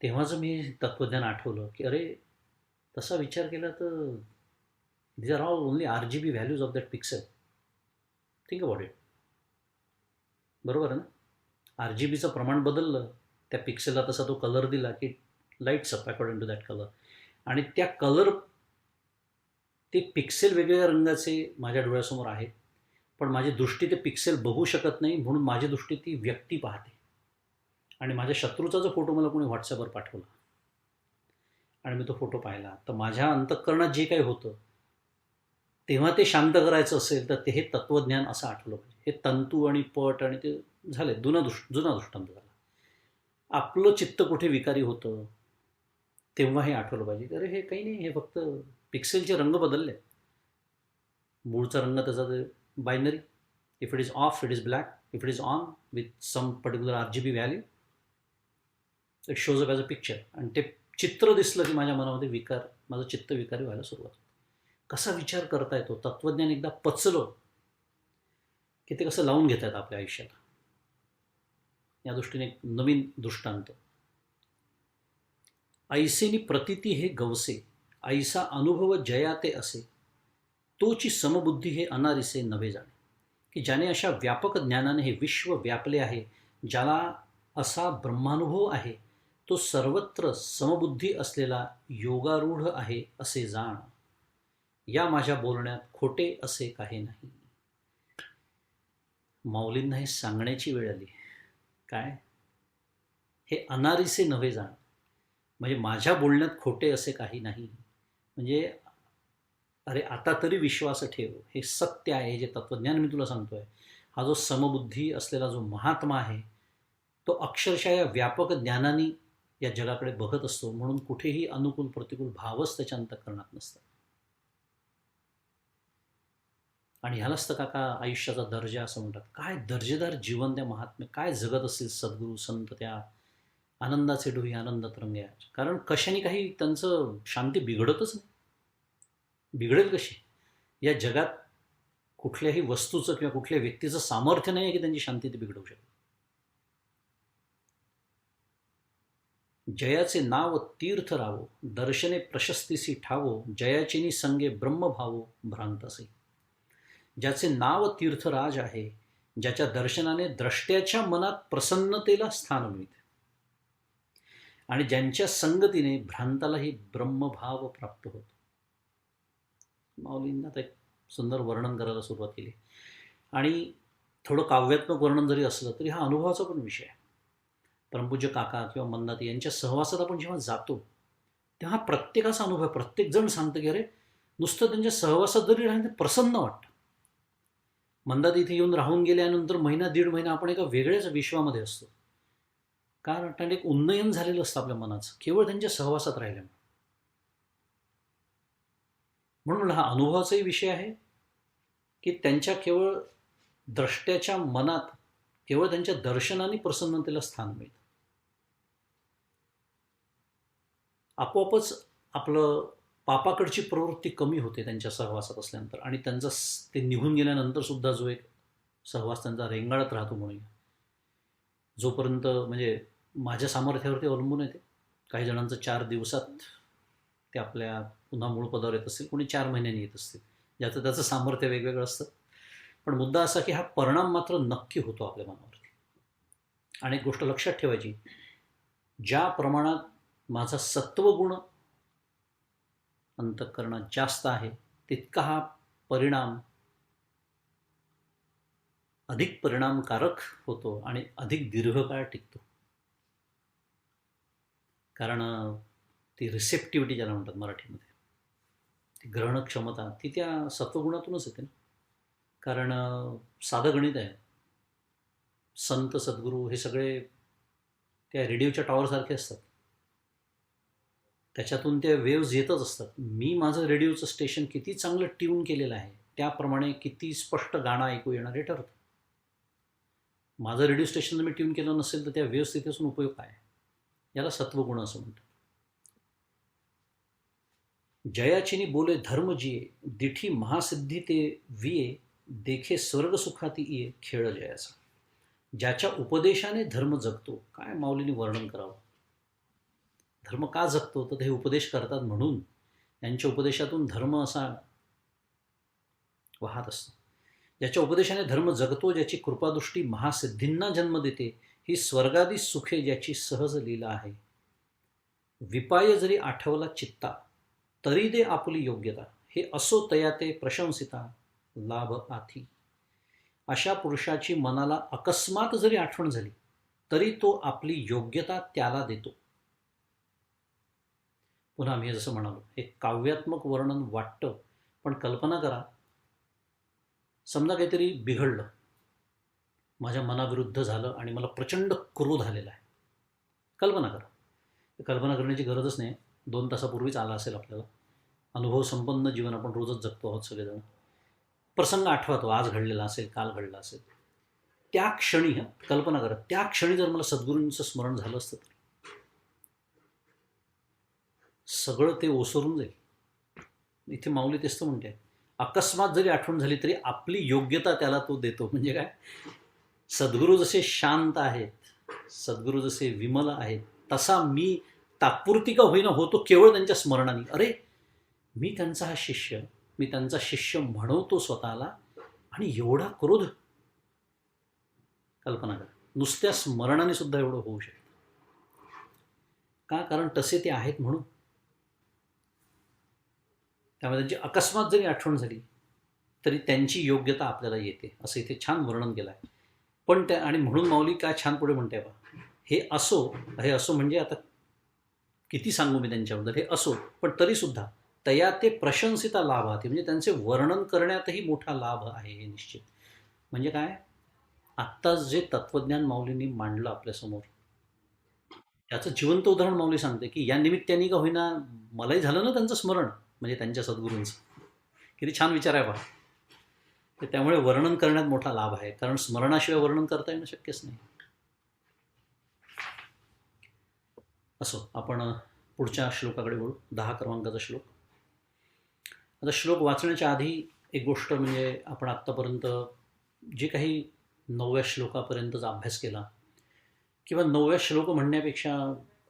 तेव्हाच मी तत्त्वज्ञान आठवलं की अरे तसा विचार केला तर these are all only RGB values of that pixel. Think about it. बरोबर आहे ना? RGBचं प्रमाण बदललं, त्या पिक्सेलला तसा तो कलर दिला की lights up according to that colour. आणि त्या कलर, ते पिक्सेल वेगवेगळ्या रंगाचे माझ्या डोळ्यासमोर आहेत, पण माझी दृष्टी ते पिक्सेल बघू शकत नाही, म्हणून माझी दृष्टी ती व्यक्ती पाहते. आणि माझ्या शत्रूचा जो फोटो मला कोणी व्हॉट्सअपवर पाठवला आणि मी तो फोटो पाहिला, तर माझ्या अंतःकरणात जे काही होतं तेव्हा ते शांत करायचं असेल तर ते हे तत्त्वज्ञान असं आठवलं पाहिजे. हे तंतू आणि पट आणि ते झाले जुना दृष्टांत झाला. आपलं चित्त कुठे विकारी होतं तेव्हा हे आठवलं पाहिजे, अरे हे काही नाही, हे फक्त पिक्सेलचे रंग बदलले, मूळचा रंग त्याचा binary. If it is off it is black, if it is on with some particular RGB value, it shows up as a picture. आणि ते चित्र दिसलं की माझ्या मनामध्ये विकार, माझं चित्त विकारी व्हायला सुरुवात होते. कसा विचार करता येतो, तत्त्वज्ञान एकदा पचलं की ते कसं लावून घेतात आपल्या आयुष्यात. या दृष्टीने एक नवीन दृष्टांत. ऐसेनी प्रतिती हे गवसे, ऐसा अनुभव जया ते असे, तोची समबुद्धी हे अनारिसे नव्हे जाणे. की ज्याने अशा व्यापक ज्ञानाने हे विश्व व्यापले आहे, ज्याला असा ब्रह्मानुभव आहे, तो सर्वत्र समबुद्धी असलेला योगारूढ आहे असे जाण. या माझ्या बोलण्यात खोटे असे काही नाही. माऊलींना हे सांगण्याची वेळ आली. काय? हे अनारिसे नव्हे जाण, म्हणजे माझ्या बोलण्यात खोटे असे काही नाही. म्हणजे अरे आता तरी विश्वास ठेव, हे सत्य आहे, जे तत्त्वज्ञान मी तुला सांगतोय. हा जो समबुद्धी असलेला जो महात्मा आहे, तो अक्षरशः या व्यापक ज्ञानाने या जगाकडे बघत असतो, म्हणून कुठेही अनुकूल प्रतिकूल भावच त्याच्या अंतःकरणात नसतात. आणि ह्यालाच तर काका आयुष्याचा दर्जा असं म्हणतात. काय दर्जेदार जीवन त्या महात्मे, काय जगत असतील सद्गुरू संत त्या आनंदाचे डोही आनंदात रंगया. कारण कशाने काही त्यांचं शांती बिघडतच नाही. बिघडेल कशी? या जगात कुठल्याही वस्तूचं किंवा कुठल्या व्यक्तीचं सामर्थ्य नाही आहे की त्यांची शांती ते बिघडवू शकते. जयाचे नाव तीर्थ रावो, दर्शने प्रशस्तीसी ठावो, जयाचिनी संगे ब्रह्मभावो भ्रांतसे. ज्याचे नाव तीर्थराज आहे, ज्याच्या दर्शनाने द्रष्ट्याच्या मनात प्रसन्नतेला स्थान मिळते आणि ज्यांच्या संगतीने भ्रांतालाही ब्रह्मभाव प्राप्त होतो. माऊलींना आता एक सुंदर वर्णन करायला सुरुवात केली आणि थोडं काव्यात्मक वर्णन जरी असलं तरी हा अनुभवाचा पण विषय आहे. परमपूज्य काका किंवा मंदाती यांच्या सहवासात आपण जेव्हा जातो तेव्हा प्रत्येकाचा अनुभव, प्रत्येकजण सांगतं की अरे नुसतं त्यांच्या सहवासात जरी राहिलं ते प्रसन्न वाटतं. मंदाती इथे येऊन राहून गेल्यानंतर महिना दीड महिना आपण एका वेगळ्याच विश्वामध्ये असतो. कारण एक उन्नयन झालेलं असतं आपल्या मनाचं केवळ त्यांच्या सहवासात राहिल्यामुळे. म्हणून हा अनुभवाचाही विषय आहे की त्यांच्या केवळ द्रष्ट्याच्या मनात केवळ त्यांच्या दर्शनाने प्रसन्नतेला स्थान मिळतं. आपोआपच आपलं पापाकडची प्रवृत्ती कमी होते त्यांच्या सहवासात असल्यानंतर आणि त्यांचा ते निघून गेल्यानंतर सुद्धा जो एक सहवास त्यांचा रेंगाळत राहतो म्हणूया. जोपर्यंत म्हणजे माझ्या सामर्थ्यावरती अवलंबून येते. काही जणांचं 4 दिवसात ते आपल्या पुन्हा मूळ पदावर येत असतील, कोणी 4 महिन्यांनी येत असतील. ज्याचं त्याचं सामर्थ्य वेगवेगळं असतं. पण मुद्दा असा की हा परिणाम मात्र नक्की होतो आपल्या मनावरती. आणि एक गोष्ट लक्षात ठेवायची, ज्या प्रमाणात माझा सत्वगुण अंतःकरणात जास्त आहे तितका हा परिणाम अधिक परिणामकारक होतो आणि अधिक दीर्घकाळ टिकतो. कारण ती रिसेप्टिव्हिटी ज्याला म्हणतात मराठीमध्ये, ती ग्रहण क्षमता ती त्या सत्वगुणातूनच येते ना. कारण साधं गणित आहे. संत सद्गुरू हे सगळे त्या रेडिओच्या टॉवरसारखे असतात. त्याच्यातून त्या वेव्ज येतच असतात. मी माझं रेडिओचं स्टेशन किती चांगलं ट्यून केलेलं आहे त्याप्रमाणे किती स्पष्ट गाणं ऐकू येणार हे ठरतं. माझं रेडिओ स्टेशन जर मी ट्यून केलं नसेल तर त्या वेव्स तिथे असून उपयोग काय? याला सत्वगुण असं म्हणतात. जयाचिनी बोले धर्म जिये, दिठी महासिद्धी ते विये, देखे स्वर्ग सुखाती ये खेळ जयाचा. ज्याच्या उपदेशाने धर्म जगतो. काय माऊलींनी वर्णन करावं. धर्म का जगतो तर हे उपदेश करतात म्हणून. यांच्या उपदेशातून धर्म असा वाहत असतो. ज्याच्या उपदेशाने धर्म जगतो, ज्याची कृपादृष्टी महासिद्धींना जन्म देते, ही स्वर्गादी सुखे ज्याची सहज लीला आहे. विपाय जरी आठवला चित्ता, तरी दे आपुली योग्यता, हे असो तया ते प्रशंसिता लाभ आथी. अशा पुरुषाची मनाला अकस्मात जरी आठवण झाली तरी तो आपली योग्यता त्याला देतो. पुन्हा मी जसं म्हणालो, हे काव्यात्मक वर्णन वाटतं, पण कल्पना करा, समजा काहीतरी बिघडलं, माझ्या मनाविरुद्ध झालं आणि मला प्रचंड क्रोध आलेला आहे. कल्पना करा. कल्पना करण्याची गरजच नाही. 2 तासापूर्वीच आला असेल आपल्याला. अनुभव संपन्न जीवन आपण रोजच जगतो आहोत सगळेजण. प्रसंग आठवतो, आज घडलेला असेल, काल घडला असेल. त्या क्षणी कल्पना करा, त्या क्षणी जर मला सद्गुरूंचं स्मरण झालं असतं तर सगळं ते ओसरून जाईल. इथे माऊली तेच तर म्हणते, अकस्मात जरी आठवण झाली तरी आपली योग्यता त्याला तो देतो. म्हणजे काय, सद्गुरू जसे शांत आहेत, सद्गुरू जसे विमल आहेत, तसा मी तात्पुरती का होईना होतो केवळ त्यांच्या स्मरणाने. अरे मी त्यांचा हा शिष्य, मी त्यांचा शिष्य म्हणवतो स्वतःला, आणि एवढा क्रोध. कल्पना करा, नुसत्या स्मरणाने सुद्धा एवढं होऊ शकतं. का? कारण तसे ते आहेत म्हणून. त्यामुळे त्यांची अकस्मात जरी आठवण झाली तरी त्यांची योग्यता आपल्याला येते, असं इथे छान वर्णन केलं आहे. पण त्या, आणि म्हणून माऊली काय छान पुढे म्हणते बा, हे असो म्हणजे आता किती सांगू मी त्यांच्याबद्दल. हे असो, पण तरीसुद्धा तया ते प्रशंसिता लाभाते, म्हणजे त्यांचे वर्णन करण्यातही मोठा लाभ आहे हे निश्चित. म्हणजे काय, आत्ताच जे तत्त्वज्ञान माऊलींनी मांडलं आपल्यासमोर, त्याचं जिवंत उदाहरण माऊली सांगते की या निमित्ताने का होईना मलाही झालं ना त्यांचं स्मरण, म्हणजे त्यांच्या सद्गुरूंचं. किती छान विचार आहे पहा. त्यामुळे वर्णन करण्यात मोठा लाभ आहे, कारण स्मरणाशिवाय वर्णन करता येणं शक्यच नाही. असो, आपण पुढच्या श्लोकाकडे वळू. 10 क्रमांकाचा श्लोक. आता श्लोक वाचण्याच्या आधी एक गोष्ट म्हणजे आपण आत्तापर्यंत जे काही 9व्या श्लोकापर्यंतचा अभ्यास केला किंवा 9व्या श्लोक म्हणण्यापेक्षा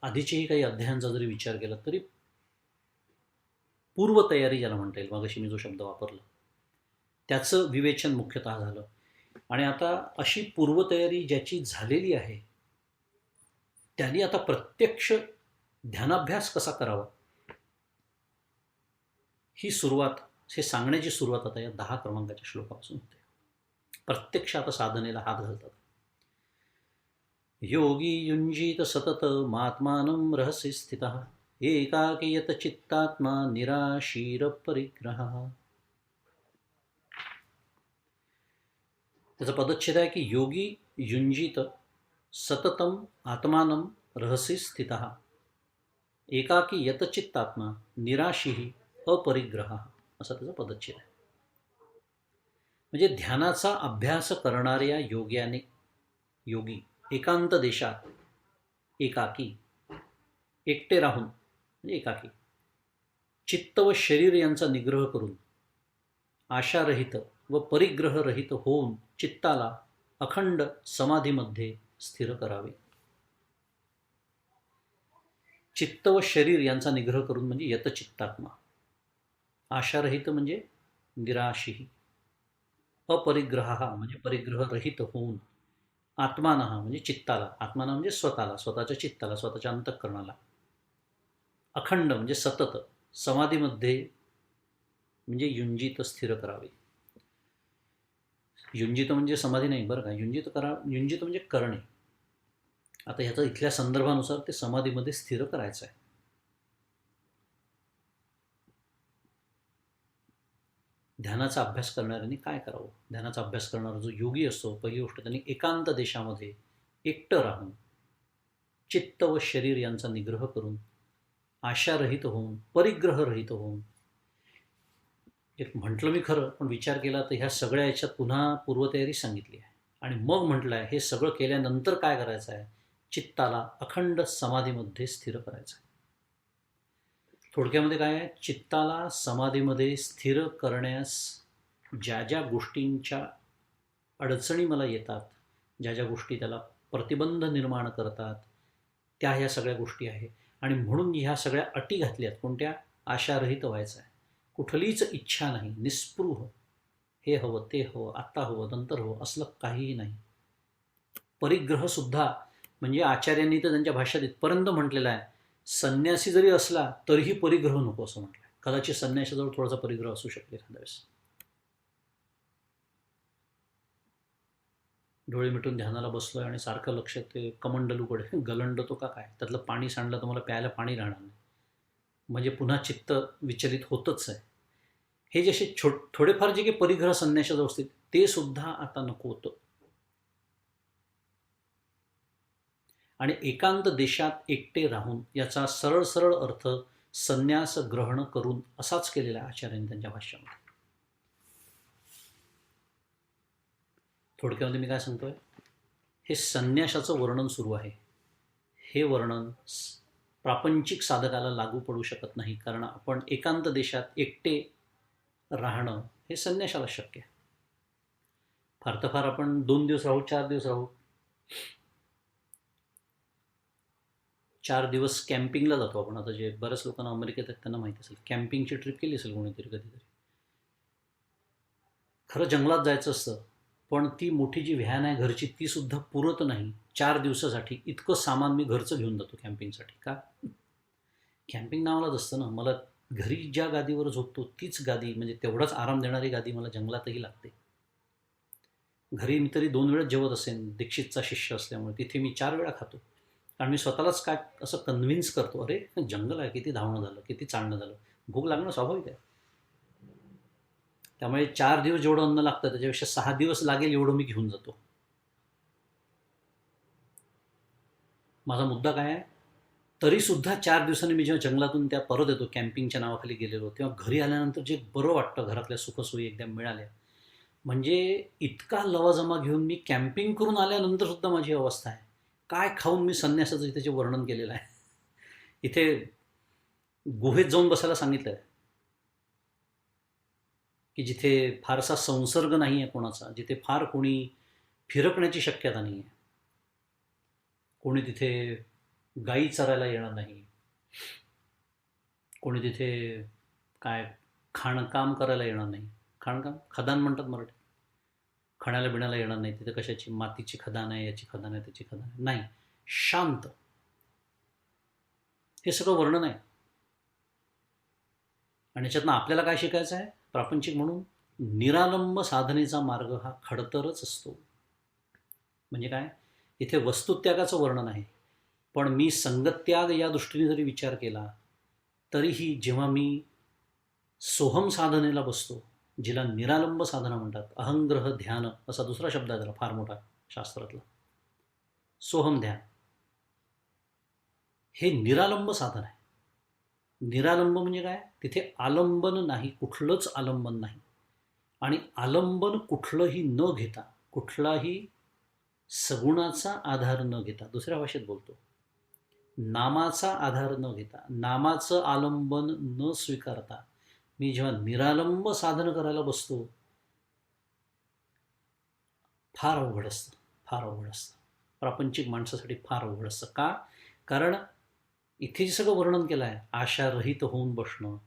आधीचेही काही अध्यायांचा जरी विचार केला तरी पूर्वतयारी ज्याला म्हणता येईल, मगाशी मी जो शब्द वापरला त्याचं विवेचन मुख्यतः झालं. आणि आता अशी पूर्वतयारी ज्याची झालेली आहे त्यांनी आता प्रत्यक्ष ध्यानाभ्यास कसा करावा ही सुरुवात, हे सांगण्याची सुरुवात आता या 10 क्रमांकाच्या श्लोकापासून होते. प्रत्यक्ष आता साधनेला हात घालतात. योगी युंजीत सतत मात्मानं रहसि स्थितः एकाकी यत चित्तात्मा निराशीर परिग्रह. त्याचा पदच्छेद आहे की योगी युंजीत सततम आत्मानं रहसि स्थितः एकाकी यत चित्तात्मा निराशी अपरिग्रह, असा त्याचा पदच्छेद आहे. म्हणजे ध्यानाचा अभ्यास करणाऱ्या योगी एकांत देशात एकाकी, एकटे राहून म्हणजे एकाकी, चित्त व शरीर यांचा निग्रह करून आशारहित व परिग्रहरहित होऊन चित्ताला अखंड समाधीमध्ये स्थिर करावे. चित्त व शरीर यांचा निग्रह करून म्हणजे यतचित्तात्मा, आशारहित म्हणजे निराशी, अपरिग्रह म्हणजे परिग्रहरहित होऊन, आत्मानः म्हणजे चित्ताला, आत्माना म्हणजे स्वतःला, स्वतःच्या चित्ताला, स्वतःच्या अंतःकरणाला, अखंड म्हणजे सतत समाधीमध्ये म्हणजे युंजित स्थिर करावे. युंजित म्हणजे समाधी नाही बरं का, युंजित म्हणजे करणे. आता ह्याचा इथल्या संदर्भानुसार ते समाधीमध्ये स्थिर करायचं आहे. ध्यानाचा अभ्यास करणाऱ्यांनी काय करावं? ध्यानाचा अभ्यास करणारा जो योगी असतो, पहिली गोष्ट त्यांनी एकांत देशामध्ये एकटं राहून चित्त व शरीर यांचा निग्रह करून आशारहित होऊन परिग्रहरहित होऊन, एक म्हटलं मी खरं पण विचार केला तर ह्या सगळ्या याच्यात पुन्हा पूर्वतयारी सांगितली आहे आणि मग म्हटलं आहे हे सगळं केल्यानंतर काय करायचं आहे? चित्ताला अखंड समाधीमध्ये स्थिर करायचं आहे. थोडक्यामध्ये काय आहे? चित्ताला समाधीमध्ये स्थिर करण्यास ज्या ज्या गोष्टींच्या अडचणी मला येतात, ज्या ज्या गोष्टी त्याला प्रतिबंध निर्माण करतात, त्या ह्या सगळ्या गोष्टी आहे. आणि म्हणून ह्या सगळ्या अटी घातल्यात. कोणत्या? आशारहित व्हायचं आहे, कुठलीच इच्छा नाही, निस्पृह, हे हवं ते हवं, आत्ता हवं नंतर हवं असलं काहीही नाही. परिग्रहसुद्धा म्हणजे आचार्यांनी तर त्यांच्या भाष्यात इथपर्यंत म्हटलेलं आहे, संन्यासी जरी असला तरीही परिग्रह नको असं म्हटलं आहे. कदाचित संन्यासाजवळ थोडासा परिग्रह असू शकेल एखाद्या वेळेस. डोळे मिटून ध्यानाला बसलोय आणि सारखं लक्ष ते कमंडलूकडे गलंडतो का काय, त्यातलं पाणी सांडलं तर मला प्यायला पाणी राहणार नाही, म्हणजे पुन्हा चित्त विचलित होतच आहे. हे जसे थोडेफार जे काही परिग्रह संन्यासाजवळ असतील ते सुद्धा आता नको होतं. आणि एकांत देशात एकटे राहून याचा सरळ सरळ अर्थ संन्यास ग्रहण करून असाच केलेला आचार्यांनी त्यांच्या भाष्यामध्ये. थोडक्यामध्ये मी काय सांगतोय, हे संन्यासाचं वर्णन सुरू आहे. हे वर्णन प्रापंचिक साधकाला लागू पडू शकत नाही, कारण आपण एकांत देशात एकटे राहणं हे संन्यासाला शक्य आहे. फार तर फार आपण 2 दिवस राहू, 4 दिवस राहू. 4 दिवस कॅम्पिंगला जातो आपण. आता जे बऱ्याच लोकांना अमेरिकेत आहेत त्यांना माहिती असेल, कॅम्पिंगची ट्रिप केली असेल कोणीतरी कधीतरी. खरं जंगलात जायचं असतं पण ती मोठी जी व्हॅन आहे घरची ती सुद्धा पुरत नाही 4 दिवसासाठी. इतकं सामान मी घरचं घेऊन जातो कॅम्पिंगसाठी. का? कॅम्पिंग नावालाच असतं ना. मला घरी ज्या गादीवर झोपतो तीच गादी, म्हणजे तेवढाच आराम देणारी गादी मला जंगलातही लागते. घरी मी तरी 2 वेळा जेवत असेन, दीक्षितचा शिष्य असल्यामुळे तिथे मी 4 वेळा खातो. कारण मी स्वतःलाच काय असं कन्व्हिन्स करतो, अरे जंगल आहे, किती धावणं झालं, किती चालणं झालं, भूक लागणं स्वाभाविक आहे. त्यामुळे 4 दिवस जेवढं अन्न लागतं त्याच्यापेक्षा 6 दिवस लागेल एवढं मी घेऊन जातो. माझा मुद्दा काय आहे, तरीसुद्धा 4 दिवसांनी मी जेव्हा जंगलातून त्या परत येतो, कॅम्पिंगच्या नावाखाली गेलेलो, तेव्हा घरी आल्यानंतर जे बरं वाटतं, घरातल्या सुखसोयी एकदा मिळाल्या. म्हणजे इतका लवाजमा घेऊन मी कॅम्पिंग करून आल्यानंतर सुद्धा माझी अवस्था आहे. काय खाऊन मी संन्यासाचं इथे जे वर्णन केलेलं आहे इथे गुहेत जाऊन बसायला सांगितलं आहे, की जिथे फारसा संसर्ग नाही आहे कोणाचा, जिथे फार कोणी फिरकण्याची शक्यता नाही आहे, कोणी तिथे गायी चरायला येणार नाही, कोणी तिथे काय खाणकाम करायला येणार नाही. खाणकाम खदान म्हणतात मराठीत. खण्याला बिण्याला येणार नाही. तिथे कशाची मातीची खदान आहे, याची खदान आहे, त्याची खदान आहे, नाही. शांत. हे सगळं वर्णन आहे. आणि याच्यातनं आपल्याला काय शिकायचं आहे? प्रापंचिक म्हणून निरालंब साधनेचा मार्ग हा खडतरच असतो. म्हणजे काय? इथे वस्तुत्यागाचं वर्णन आहे, पण मी संगत्याग या दृष्टीने जरी विचार केला तरीही जेव्हा मी सोहम साधनेला बसतो, जिला निरालंब साधना म्हणतात, अहंग्रह ध्यान असा दुसरा शब्द आहे त्याला फार मोठा शास्त्रातला, सोहम ध्यान, हे निरालंब साधन आहे. निरालंब म्हणजे काय? तिथे आलंबन नाही, कुठलंच आलंबन नाही. आणि आलंबन कुठलंही न घेता, कुठलाही सगुणाचा आधार न घेता, दुसऱ्या भाषेत बोलतो, नामाचा आधार न घेता, नामाचं आलंबन न स्वीकारता मी जेव्हा निरालंब साधन करायला बसतो, फार अवघड असतं, फार अवघड असतं. प्रापंचिक माणसासाठी फार अवघड असतं. का? कारण इथे जे सगळं वर्णन केलं आहे, आशारहित होऊन बसणं,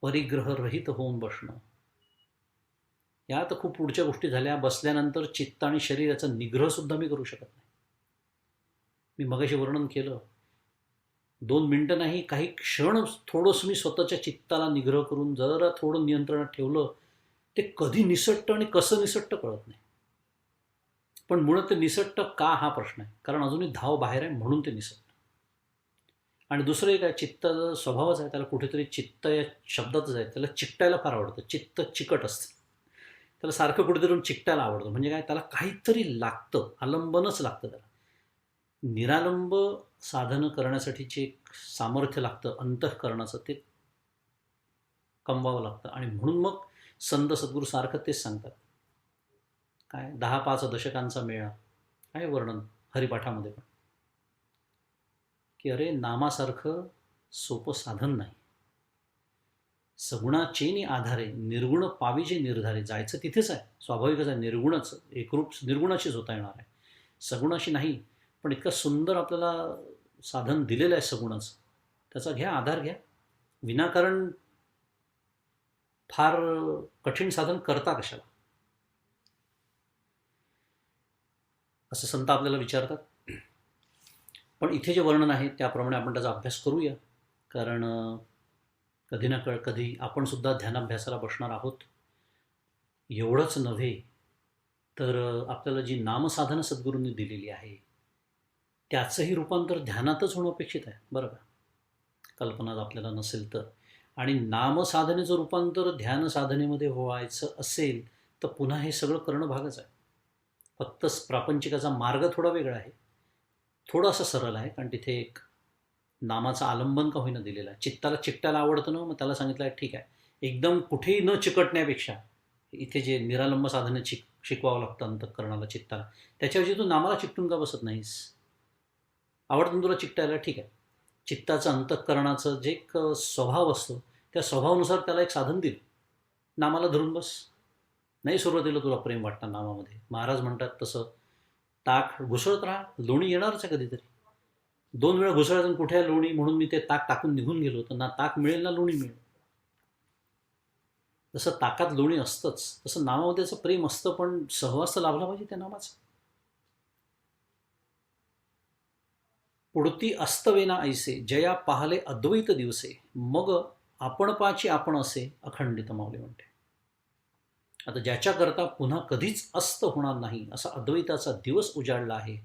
परिग्रहरहित होऊन बसणं, या तर खूप पुढच्या गोष्टी झाल्या. बसल्यानंतर चित्त आणि शरीराचा निग्रह सुद्धा मी करू शकत नाही. मी मगाशी वर्णन केलं, 2 मिनटं नाही, काही क्षण थोडंसं मी स्वतःच्या चित्ताला निग्रह करून जरा थोडं नियंत्रणात ठेवलं, ते कधी निसटतं आणि कसं निसटतं कळत नाही. पण मुळात ते निसटतं का हा प्रश्न आहे, कारण अजूनही धाव बाहेर आहे म्हणून ते निसटतं. आणि दुसरं एक आहे, चित्ताचा स्वभावच आहे, त्याला कुठेतरी चित्त या शब्दातच आहे, त्याला चिकटायला फार आवडतं. चित्त चिकट असतं, त्याला सारखं कुठेतरी चिकटायला आवडतं. म्हणजे काय? त्याला काहीतरी लागतं, आलंबनच लागतं त्याला. निरालंब साधन करण्यासाठीचे एक सामर्थ्य लागतं अंतःकरणाचं, ते कमवावं लागतं. आणि म्हणून मग संत सद्गुरू सारखं तेच सांगतात. काय 10-5 दशकांचा मेळा आहे वर्णन हरिपाठामध्ये पण, की अरे नामासारखं सोपं साधन नाही. सगुणाचेनी आधारे निर्गुण पाविजे निर्धारे. जायचं तिथेच आहे, स्वाभाविकच आहे. निर्गुणच एकरूप निर्गुणाशीच होता येणार आहे, सगुणाशी नाही. पण इतकं सुंदर आपल्याला साधन दिलेलं आहे सगुणाचं, त्याचा घ्या, आधार घ्या. विनाकारण फार कठीण साधन करता कशाला, असं संत आपल्याला विचारतात. पण इथे जे वर्णन आहे त्याप्रमाणे आपण त्याचा अभ्यास करूया, कारण कधी ना कधी आपण सुद्धा ध्यानाभ्यासाला बसणार आहोत. एवढंच नव्हे तर आपल्याला जी नामसाधनं सद्गुरूंनी दिलेली आहे त्याचंही रूपांतर ध्यानातच होणं अपेक्षित आहे, बरं का? कल्पना आपल्याला नसेल तर. आणि नामसाधनेचं रूपांतर ध्यान साधनेमध्ये व्हायचं असेल तर पुन्हा हे सगळं करणं भागच आहे. फक्त प्रापंचिकाचा मार्ग थोडा वेगळा आहे, थोडासा सरळ आहे, कारण तिथे एक नामाचं आलंबन का होईना दिलेलं आहे. चित्ताला चिकटायला आवडतं ना, मग त्याला सांगितलं आहे ठीक आहे, एकदम कुठेही न चिकटण्यापेक्षा इथे जे निरालंब साधनं शिकवावं लागतं अंतःकरणाला, चित्ताला, त्याच्याऐवजी तू नामाला चिकटून का बसत नाहीस? आवडतं तुला चिकटायला, ठीक आहे. चित्ताचं अंतःकरणाचं जे एक स्वभाव असतो त्या स्वभावानुसार त्याला एक साधन दिलं, नामाला धरून बस. नाही सुरुवातीला तुला प्रेम वाटतं नामामध्ये, महाराज म्हणतात तसं ताक घुसळत राहा, लोणी येणारच आहे कधीतरी. 2 वेळा घुसळायचं, कुठे आहे लोणी म्हणून मी ते ताक टाकून निघून गेलो, तर ना ताक मिळेल ना लोणी मिळेल. जसं ताकात लोणी असतंच तसं नामामध्ये त्याचं प्रेम असतं, पण सहवास तर लाभला पाहिजे त्या नामाचा. पुढती अस्तवेना ऐसे जया पाहले अद्वैत दिवसे, मग आपण पाची आपण असे अखंडित माऊली म्हणते. आता ज्याच्याकरता पुन्हा कधीच अस्त होणार नाही असा अद्वैताचा दिवस उजाडला आहे,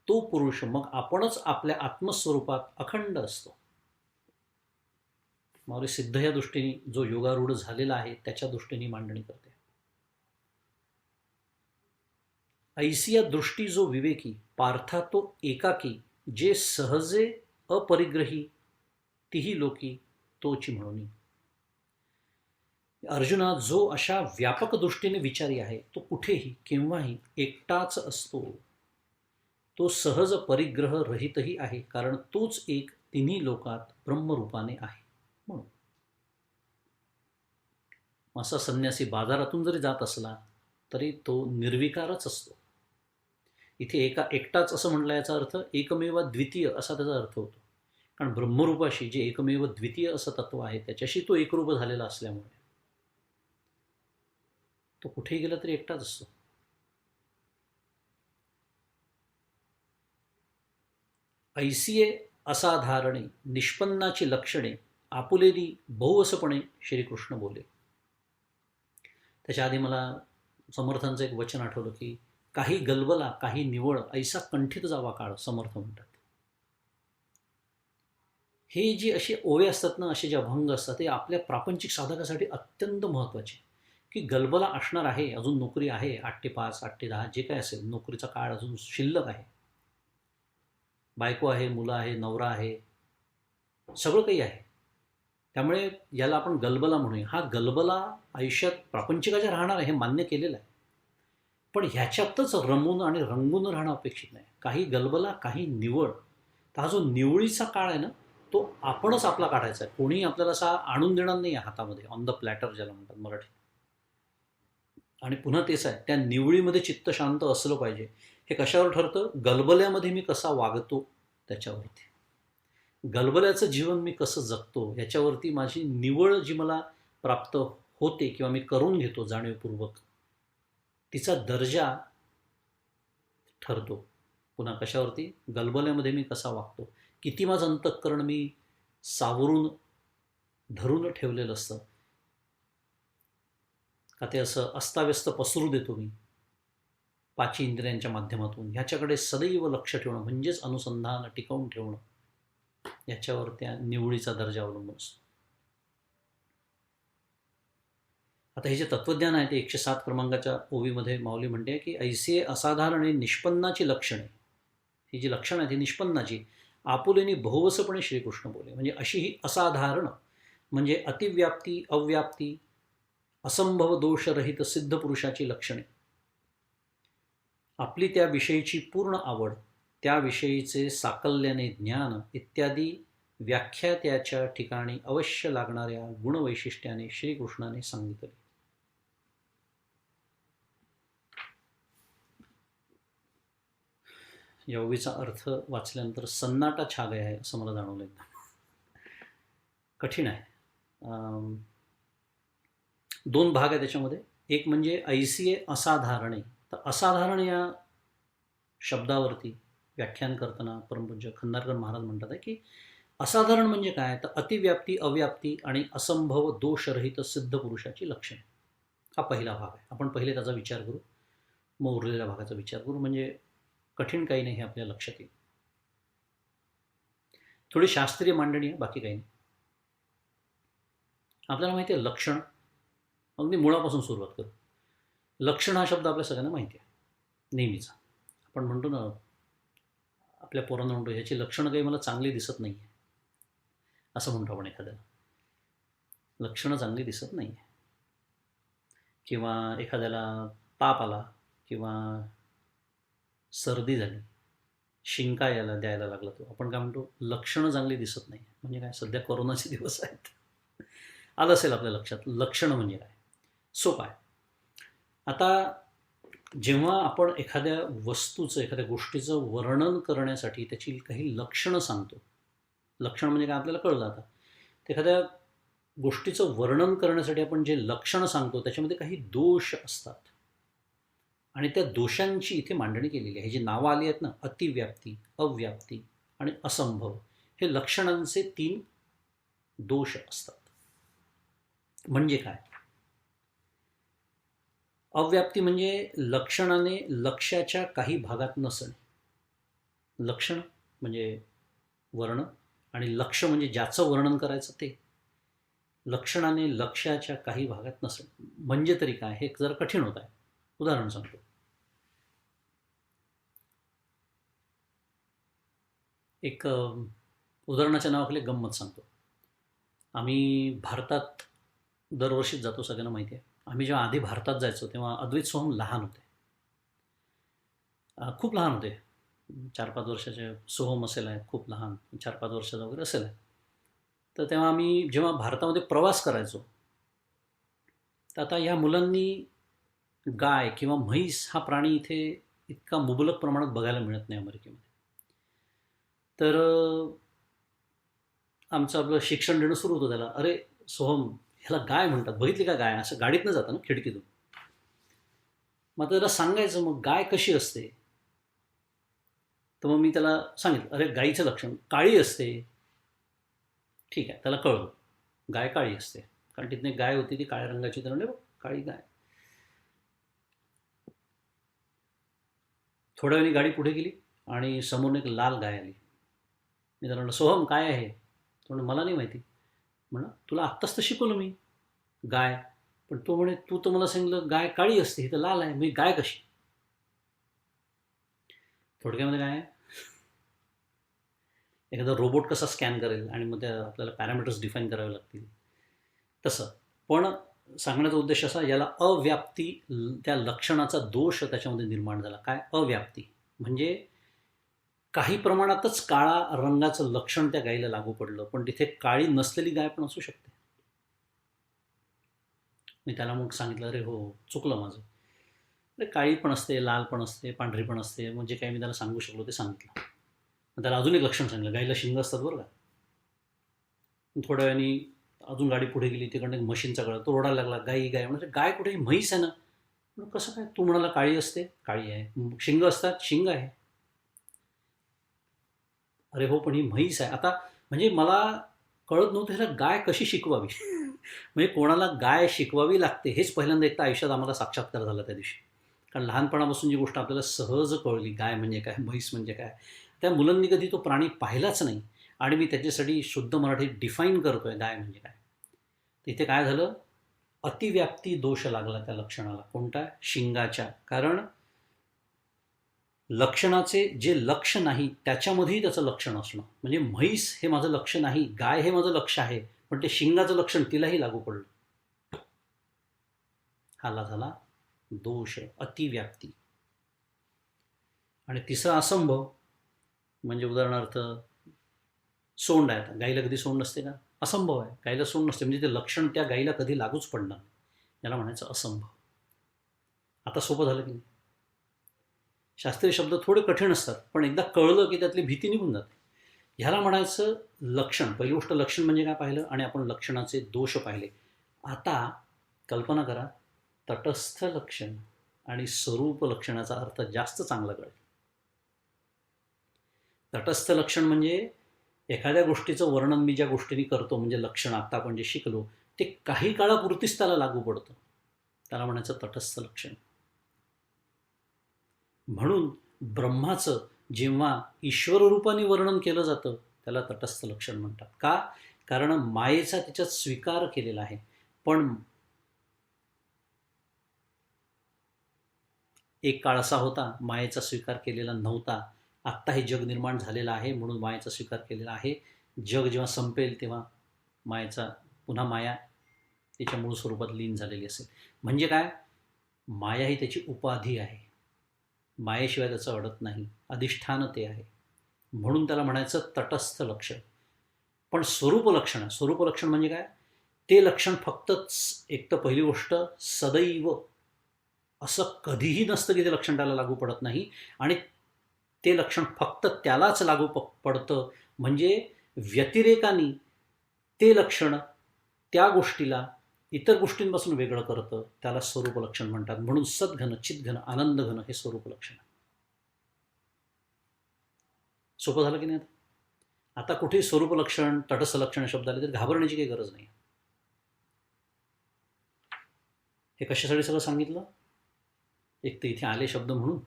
तो पुरुष मग आपणच आपल्या आत्मस्वरूपात अखंड असतो. माऊली सिद्ध या दृष्टीने जो योगारूढ झालेला आहे त्याच्या दृष्टीने मांडणी करते. ऐसिया दृष्टी जो विवेकी पार्था तो एकाकी, जे सहजे अपरिग्रही तिही लोकी तोची म्हणून. अर्जुना, जो अशा व्यापक दृष्टीने विचारी आहे तो कुठेही केव्हाही एकटाच असतो. तो सहज परिग्रह रहितही आहे, कारण तोच एक तिन्ही लोकात ब्रह्मरूपाने आहे म्हणून. असा संन्यासी बाजारातून जरी जात असला तरी तो निर्विकारच असतो. इथे एकटाच असं म्हटलं, याचा अर्थ एकमेव द्वितीय असा त्याचा अर्थ होतो. कारण ब्रह्मरूपाशी जे एकमेव द्वितीय असं तत्व आहे त्याच्याशी तो एकरूप झालेला असल्यामुळे तो कुठेही गेला तरी एकटाच असतो. ऐसिये असाधारणे निष्पन्नाची लक्षणे आपुलेली बहुवसपणे श्रीकृष्ण बोले. त्याच्या आधी मला समर्थांचं एक वचन आठवलं की काही गलबला काही निवळ ऐसा कंठित जावा काळ, समर्थ म्हणतात. हे जे असे ओवे असतात ना, असे जे अभंग असतात ते आपल्या प्रापंचिक साधकासाठी अत्यंत महत्त्वाचे. की गलबला असणार आहे, अजून नोकरी आहे, 8 ते 5 8 ते 10 जे काय असेल, नोकरीचा काळ अजून शिल्लक आहे, बायको आहे, मुलं आहे, नवरा आहे, सगळं काही आहे. त्यामुळे याला आपण गलबला म्हणूया. हा गलबला आयुष्यात प्रापंचिकाच्या राहणार आहे हे मान्य केलेलं आहे, पण ह्याच्यातच रमून आणि रंगून राहणं अपेक्षित नाही. काही गलबला काही निवळ. तर हा जो निवळीचा काळ आहे ना, तो आपणच आपला काढायचा आहे. कोणीही आपल्याला असा आणून देणार नाही आहे हातामध्ये, ऑन द प्लॅटर ज्याला म्हणतात मराठीत. आणि पुन्हा तेच आहे, त्या निवळीमध्ये चित्त शांत असलं पाहिजे. हे कशावर ठरतं? गलबल्यामध्ये मी कसा वागतो त्याच्यावरती. गलबल्याचं जीवन मी कसं जगतो याच्यावरती माझी निवळ जी मला प्राप्त होते किंवा मी करून घेतो जाणीवपूर्वक, तिचा दर्जा ठरतो. पुन्हा कशावरती? गलबल्यामध्ये मी कसा वागतो, किती माझं अंतःकरण मी सावरून धरून ठेवलेलं असतं का ते असं अस्ताव्यस्त पसरू देतो मी 5 इंद्रियांच्या माध्यमातून. ह्याच्याकडे सदैव लक्ष ठेवणं म्हणजेच अनुसंधान टिकवून ठेवणं, याच्यावर त्या निवळीचा दर्जा अवलंबून असतो. आता हे जे तत्वज्ञान आहे ते 107 क्रमांकाच्या ओवीमध्ये माऊली म्हणते की ऐसे असाधारणे निष्पन्नाची लक्षणे. ही जी लक्षणं आहेत ही निष्पन्नाची आपुलेनी बहुवसपणे श्रीकृष्ण बोले. म्हणजे अशी ही असाधारण म्हणजे अतिव्याप्ती, अव्याप्ती, असंभव दोषरहित सिद्ध पुरुषाची लक्षणे. आपली त्याविषयीची पूर्ण आवड, त्याविषयीचे साकल्याने ज्ञान इत्यादी व्याख्या त्याच्या ठिकाणी अवश्य लागणाऱ्या गुणवैशिष्ट्याने श्रीकृष्णाने सांगितले. या ओवीचा अर्थ वाचल्यानंतर सन्नाटा छा गया आहे असं मला जाणवलं. एकदम कठीण आहे. 2 भाग आहे त्याच्यामध्ये. एक म्हणजे ऐसिये असाधारणे. तर असाधारण या शब्दावरती व्याख्यान करताना परमपूज्य खंदारकर महाराज म्हणतात आहे की असाधारण म्हणजे काय, तर अतिव्याप्ती, अव्याप्ती आणि असंभव दोषरहित सिद्ध पुरुषाची लक्षणे. हा पहिला भाग आहे. आपण पहिले त्याचा विचार करू, मग उरलेल्या भागाचा विचार करू. म्हणजे कठीण काही नाही हे आपल्या लक्षात येईल. थोडी शास्त्रीय मांडणी आहे, बाकी काही नाही. आपल्याला माहिती आहे लक्षण, अगदी मुळापासून सुरुवात करू. लक्षण हा शब्द आपल्या सगळ्यांना माहिती आहे नेहमीचा. आपण म्हणतो ना, आपल्या पोरांना म्हणतो ह्याची लक्षणं काही मला चांगली दिसत नाही आहे असं म्हणतो आपण एखाद्याला. लक्षणं चांगली दिसत नाही आहे. किंवा एखाद्याला ताप आला किंवा सर्दी झाली, शिंका द्यायला लागला, तो आपण काय म्हणतो लक्षणं चांगली दिसत नाही. म्हणजे काय, सध्या कोरोनाचे दिवस आहेत. आलं असेल आपल्या लक्षात लक्षणं म्हणजे काय. सोपं आहे. आता जेव्हा आपण एखाद्या वस्तूचं, एखाद्या गोष्टीचं वर्णन करण्यासाठी त्याची काही लक्षणं सांगतो, लक्षण म्हणजे काय आपल्याला कळलं. आता एखाद्या गोष्टीचं वर्णन करण्यासाठी आपण जे लक्षणं सांगतो त्याच्यामध्ये काही दोष असतात आणि त्या दोषांची इथे मांडणी केलेली आहे. जी नावं आली आहेत ना, अतिव्याप्ती, अव्याप्ती आणि असंभव, हे लक्षणांचे 3 दोष असतात. म्हणजे काय? अव्याप्ती म्हणजे लक्षणाने लक्ष्याच्या काही भागात नसणे. लक्षण म्हणजे वर्ण आणि लक्ष म्हणजे ज्याचं वर्णन करायचं ते. लक्षणाने लक्ष्याच्या काही भागात नसणे म्हणजे तरी काय, हे जरा कठीण होत आहे. उदाहरण सांगतो. एक उदाहरणाच्या नावाखाली गंमत सांगतो. आम्ही भारतात दरवर्षीच जातो, सगळ्यांना माहिती आहे. आम्ही जेव्हा आधी भारतात जायचो तेव्हा अद्वैत सोहम लहान होते, खूप लहान होते. 4-5 वर्षाचे सोहम असेल आहे, खूप लहान 4-5 वर्षाचा वगैरे असेल आहे. तर तेव्हा आम्ही जेव्हा भारतामध्ये प्रवास करायचो, तर आता ह्या मुलांनी गाय किंवा म्हैस हा प्राणी इथे इतका मुबलक प्रमाणात बघायला मिळत नाही अमेरिकेमध्ये. तर आमचं आपलं शिक्षण देणं सुरू होतं त्याला. अरे सोहम, ह्याला गाय म्हणतात, बघितली का गाय? असं गाडीतनं जातं ना खिडकीतून. मग त्याला सांगायचं, मग गाय कशी असते? तर मग मी त्याला सांगितलं, अरे गाईचं लक्षण काळी असते. ठीक आहे, त्याला कळलं गाय काळी असते, कारण तिथनं गाय होती ती काळ्या रंगाची, तर म्हणजे काळी गाय. थोड्या वेळी गाडी पुढे गेली आणि समोरून एक लाल गाय आली. मी त्याला म्हणलं, सोहम काय आहे? तो म्हणलं, मला नाही माहिती. म्हणलं, तुला आत्ताच तर शिकवलं मी गाय. पण तो म्हणे, तू तर मला सांगितलं गाय काळी असते, ही तर लाल आहे, मी गाय कशी? थोडक्यामध्ये काय आहे, एखादा रोबोट कसा स्कॅन करेल आणि मग त्या आपल्याला पॅरामीटर्स डिफाईन करावे लागतील, तसं. पण सांगण्याचा उद्देश असा, याला अव्याप्ती, त्या लक्षणाचा दोष त्याच्यामध्ये निर्माण झाला. काय अव्याप्ती म्हणजे? काही प्रमाणातच काळा रंगाचं लक्षण त्या गायीला लागू पडलं, पण तिथे काळी नसलेली गाय पण असू शकते. मी त्याला मग सांगितलं, अरे हो, चुकलं माझं. अरे काळी पण असते, लाल पण असते, पांढरी पण असते. मग जे काही मी त्याला सांगू शकलो ते सांगितलं. त्याला अजून एक लक्षण सांगितलं, गाईला शिंग असतात बरं का. थोड्या वेळाने अजून गाडी पुढे गेली, तिकडनं एक मशीनचा गळा, तो ओरडायला लागला, गाई गाय. म्हणजे गाय कुठे? म्हैस आहे ना. कसं काय? तू म्हणाला काळी असते, काळी आहे. शिंग असतात, शिंग आहे. अरे हो, पण ही म्हैस आहे. आता म्हणजे मला कळत नव्हतं ह्याला गाय कशी शिकवावी. म्हणजे कोणाला गाय शिकवावी लागते हेच पहिल्यांदा एकदा आयुष्यात आम्हाला साक्षात्कार झाला त्या दिवशी. कारण लहानपणापासून जी गोष्ट आपल्याला सहज कळली, गाय म्हणजे काय, म्हैस म्हणजे काय, त्या मुलांनी कधी तो प्राणी पाहिलाच नाही, आणि मी त्याच्यासाठी शुद्ध मराठीत डिफाईन करतोय गाय म्हणजे काय. तिथे काय झालं, अतिव्याप्ती दोष लागला त्या लक्षणाला. कोणता? शिंगाच्या. कारण लक्षणाचे जे लक्ष नाही त्याच्यामध्येही त्याचं लक्षण असणं. म्हणजे म्हैस हे माझं लक्ष नाही, गाय हे माझं लक्ष आहे, पण ते शिंगाचं लक्षण तिलाही लागू पडलं. हाला झाला दोष, अतिव्याप्ती. आणि तिसरा असंभव. म्हणजे उदाहरणार्थ सोंड आहे, आता गाईला कधी सोंड नसते का? असंभव आहे, गाईला सोंड नसते, म्हणजे ते लक्षण त्या गाईला कधी लागूच पडणार नाही. याला म्हणायचं असंभव. आता सोपं झालं की नाही? शास्त्रीय शब्द थोडे कठीण असतात, पण एकदा कळलं की त्यातली भीती निघून जाते. ह्याला म्हणायचं लक्षण. पहिली गोष्ट लक्षण म्हणजे काय पाहिलं, आणि आपण लक्षणाचे दोष पाहिले. आता कल्पना करा, तटस्थ लक्षण आणि स्वरूप लक्षणाचा अर्थ जास्त चांगला कळेल. तटस्थ लक्षण म्हणजे एखाद्या गोष्टीचं वर्णन मी ज्या गोष्टीने करतो, म्हणजे लक्षण आता आपण जे शिकलो ते काही काळापुरतीच त्याला लागू पडतं, त्याला म्हणायचं तटस्थ लक्षण. म्हणून ब्रह्माचं जेव्हा ईश्वर रूपाने वर्णन केलं जातं त्याला तटस्थ लक्षण म्हणतात. का? कारण मायेचा त्याच्यात स्वीकार केलेला आहे. पण एक काळ असा होता मायेचा स्वीकार केलेला नव्हता. आत्ता हे जग निर्माण झालेलं आहे म्हणून मायेचा स्वीकार केलेला आहे. जग जेव्हा संपेल तेव्हा मायेचा पुन्हा माया त्याच्या मूळ स्वरूपात लीन झालेली असेल. म्हणजे काय? माया ही त्याची उपाधी आहे, मायेशिवाय त्याचं अडत नाही, अधिष्ठान ते आहे. म्हणून त्याला म्हणायचं तटस्थ लक्षण. पण स्वरूप लक्षण, स्वरूप लक्षण म्हणजे काय? ते लक्षण फक्तच, एक तर पहिली गोष्ट सदैव असं कधीही नसतं की ते लक्षण त्याला लागू पडत नाही, आणि ते लक्षण फक्त त्यालाच लागू पडतं. म्हणजे व्यतिरेकाने ते लक्षण त्या गोष्टीला इतर गोष्टींपासून वेगळं करतं, त्याला स्वरूप लक्षण म्हणतात. म्हणून सद्घन, चितघन, आनंदघन हे स्वरूप लक्षण. सोपं झालं की नाही? आता कुठेही स्वरूप लक्षण, तटस्थ लक्षण शब्द आले तर घाबरण्याची काही गरज नाही. हे कशासाठी सगळं सांगितलं? एक तर इथे आले शब्द म्हणून,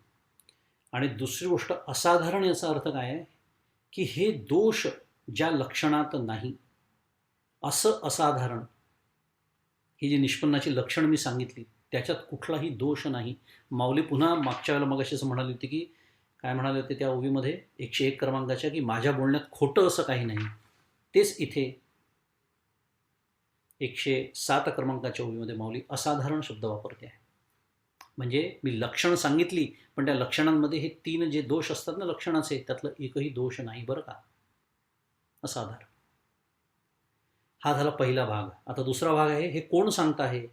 आणि दुसरी गोष्ट असाधारण याचा अर्थ काय आहे की हे दोष ज्या लक्षणात नाही, असं असाधारण. ही जी निष्पन्नाची लक्षण मी सांगितली त्याच्यात कुठलाही दोष नाही. माऊली पुन्हा मागच्या वेळेला मगाशी असं म्हणाली होती की, काय म्हणाले होते त्या ओवीमध्ये 101 क्रमांकाच्या, की माझ्या बोलण्यात खोटं असं काही नाही. तेच इथे 107 क्रमांकाच्या ओवीमध्ये माऊली असाधारण शब्द वापरते आहे. म्हणजे मी लक्षणं सांगितली, पण त्या लक्षणांमध्ये हे 3 जे दोष असतात ना लक्षणाचे, त्यातलं एकही दोष नाही बरं का, असा आधार. हा झाला पहिला भाग. आता दुसरा भाग आहे, हे कोण सांगत आहे?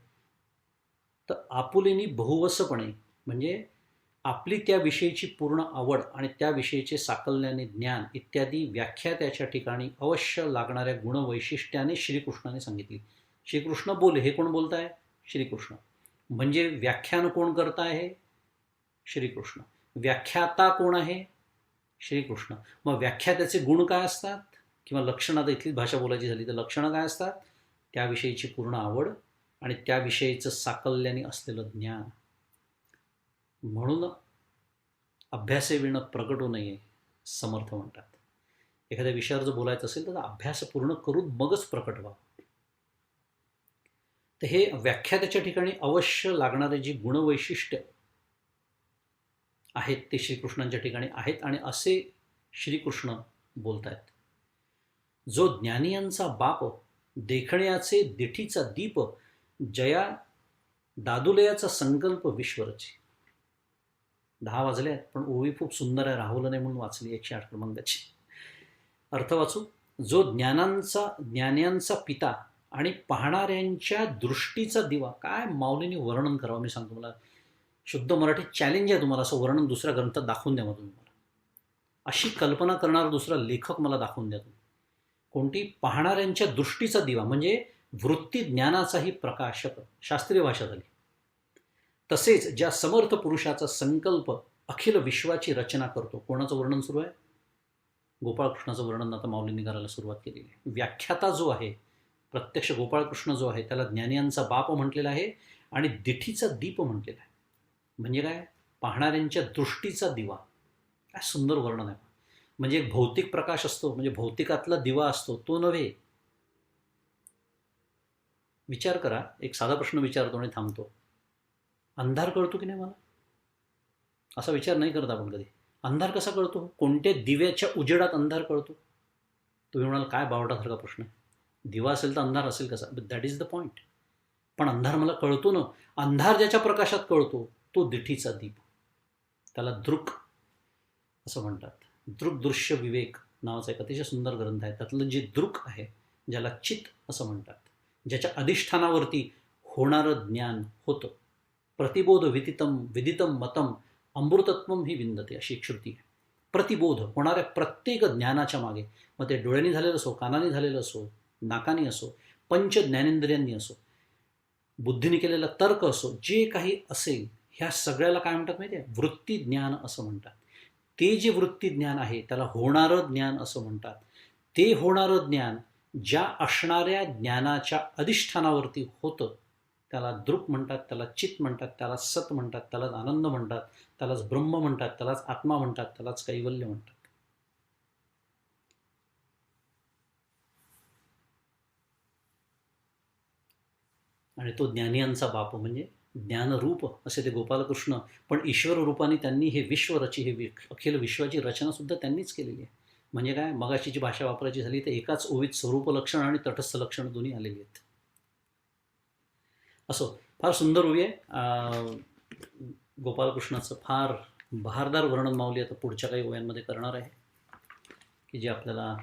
तर आपुलेनी बहुवसपणे, म्हणजे आपली त्याविषयीची पूर्ण आवड आणि त्याविषयीचे साकल्याने ज्ञान इत्यादी व्याख्या त्याच्या ठिकाणी अवश्य लागणाऱ्या गुणवैशिष्ट्याने श्रीकृष्णाने सांगितली. श्रीकृष्ण बोले, हे कोण बोलत आहे? श्रीकृष्ण. म्हणजे व्याख्यान कोण करत आहे? श्रीकृष्ण. व्याख्याता कोण आहे? श्रीकृष्ण. मग व्याख्यात्याचे गुण काय असतात? किंवा लक्षणं, आता इथली भाषा बोलायची झाली तर लक्षणं काय असतात? त्याविषयीची पूर्ण आवड आणि त्याविषयीचं साकल्याने असलेलं ज्ञान. म्हणून अभ्यासेविण प्रगटू नये समर्थ म्हणतात. एखाद्या विषयावर जर बोलायचं असेल तर अभ्यास पूर्ण करून मगच प्रकट व्हावं. तर हे व्याख्यात्याच्या ठिकाणी अवश्य लागणारे जी गुणवैशिष्ट्य आहेत ते श्रीकृष्णांच्या ठिकाणी आहेत, आणि असे श्रीकृष्ण बोलत आहेत. जो ज्ञानियांचा बाप, देखण्याचे दिठीचा दीप, जया दादुलयाचा संकल्प विश्वरची. 10 वाजले आहेत, पण ओवी खूप सुंदर आहे, राहुलं नाही म्हणून वाचली 108 क्रमांकाची. अर्थ वाचू. जो ज्ञान्यांचा पिता आणि पाहणाऱ्यांच्या दृष्टीचा दिवा. काय माऊलीने वर्णन करावं मी सांगतो. मला शुद्ध मराठी चॅलेंज आहे तुम्हाला, असं वर्णन दुसऱ्या ग्रंथात दाखवून द्या. मग तुम्ही मला अशी कल्पना करणारा दुसरा लेखक मला दाखवून द्या तुम्ही. कोणती? पाहणाऱ्यांच्या दृष्टीचा दिवा, म्हणजे वृत्ती ज्ञानाचाही प्रकाशक, शास्त्रीय भाषा झाली. तसेच ज्या समर्थ पुरुषाचा संकल्प अखिल विश्वाची रचना करतो. कोणाचं वर्णन सुरू आहे? गोपाळकृष्णाचं वर्णन आता माऊलींनी करायला सुरुवात केलेली आहे. व्याख्याता जो आहे, प्रत्यक्ष गोपाळकृष्ण जो आहे, त्याला ज्ञानियांचा बाप म्हटलेला आहे आणि दिठीचा दीप म्हटलेला आहे. म्हणजे काय? पाहणाऱ्यांच्या दृष्टीचा दिवा. काय सुंदर वर्णन आहे. म्हणजे एक भौतिक प्रकाश असतो, म्हणजे भौतिकातला दिवा असतो, तो नव्हे. विचार करा, एक साधा प्रश्न विचारतो आणि थांबतो. अंधार कळतो की नाही मला? असा विचार नाही करत आपण कधी. अंधार कसा कळतो? कोणत्या दिव्याच्या उजेडात अंधार कळतो? तुम्ही म्हणाल काय बावटासारखा प्रश्न आहे. दिवा असेल तर अंधार असेल कसा? That is the point. पण अंधार मला कळतो ना. अंधार ज्याच्या प्रकाशात कळतो तो दिठीचा दीप. त्याला दृक असं म्हणतात. दृक दृश्य विवेक नावाचा एक अतिशय सुंदर ग्रंथ आहे. त्यातलं जे दृक आहे, ज्याला चित असं म्हणतात, ज्याच्या अधिष्ठानावरती होणारं ज्ञान होतं. प्रतिबोध विदितम मतम अमृतत्वम ही विंदते, अशी एक श्रुती आहे. प्रतिबोध होणाऱ्या प्रत्येक ज्ञानाच्या मागे, मग ते डोळ्यांनी झालेलं असो, कानाने झालेलं असो, नाकाने असो, पंच ज्ञानेंद्रियांनी असो, बुद्धीने केलेला तर्क असो, जे काही असेल, ह्या सगळ्याला काय म्हणतात माहिती आहे? वृत्ती ज्ञान असं म्हणतात. ते जे वृत्ती ज्ञान आहे त्याला होणारं ज्ञान असं म्हणतात. ते होणारं ज्ञान ज्या असणाऱ्या ज्ञानाच्या अधिष्ठानावरती होतं त्याला दृक म्हणतात, त्याला चित म्हणतात, त्याला सत म्हणतात, त्यालाच आनंद म्हणतात, त्यालाच ब्रह्म म्हणतात, त्यालाच आत्मा म्हणतात, त्यालाच कैवल्य म्हणतात. आणि तो ज्ञानियांचा बाप म्हणजे ज्ञानरूप असे ते गोपालकृष्ण. पण ईश्वर रूपाने त्यांनी हे विश्वरची, हे अखिल विश्वाची रचना सुद्धा त्यांनीच केलेली आहे. म्हणजे काय? मगाशी जी भाषा वापरायची झाली तर एकाच ओवीत स्वरूप लक्षण आणि तटस्थ लक्षण दोन्ही आलेली आहेत. असो, फार सुंदर ओवी आहे. गोपालकृष्णाचं फार बहारदार वर्णन माऊली आता पुढच्या काही ओव्यांमध्ये करणार आहे, की जे आपल्याला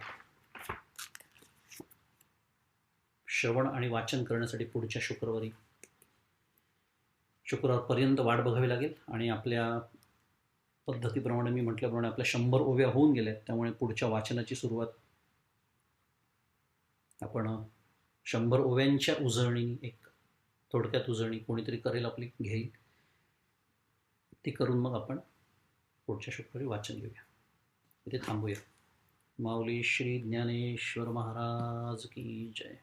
श्रवण आणि वाचन करण्यासाठी पुढच्या शुक्रवारपर्यंत वाट बघावी लागेल. आणि आपल्या पद्धतीप्रमाणे मी म्हटल्याप्रमाणे आपल्या 100 ओव्या होऊन गेल्या. त्यामुळे पुढच्या वाचनाची सुरुवात आपण 100 ओव्यांच्या उजळणीने, एक थोडक्यात उजळणी कोणीतरी करेल, आपली घेईल ती करून मग आपण पुढच्या शुक्रवारी वाचन घेऊया. इथे थांबूया. माऊली श्री ज्ञानेश्वर महाराज की जय.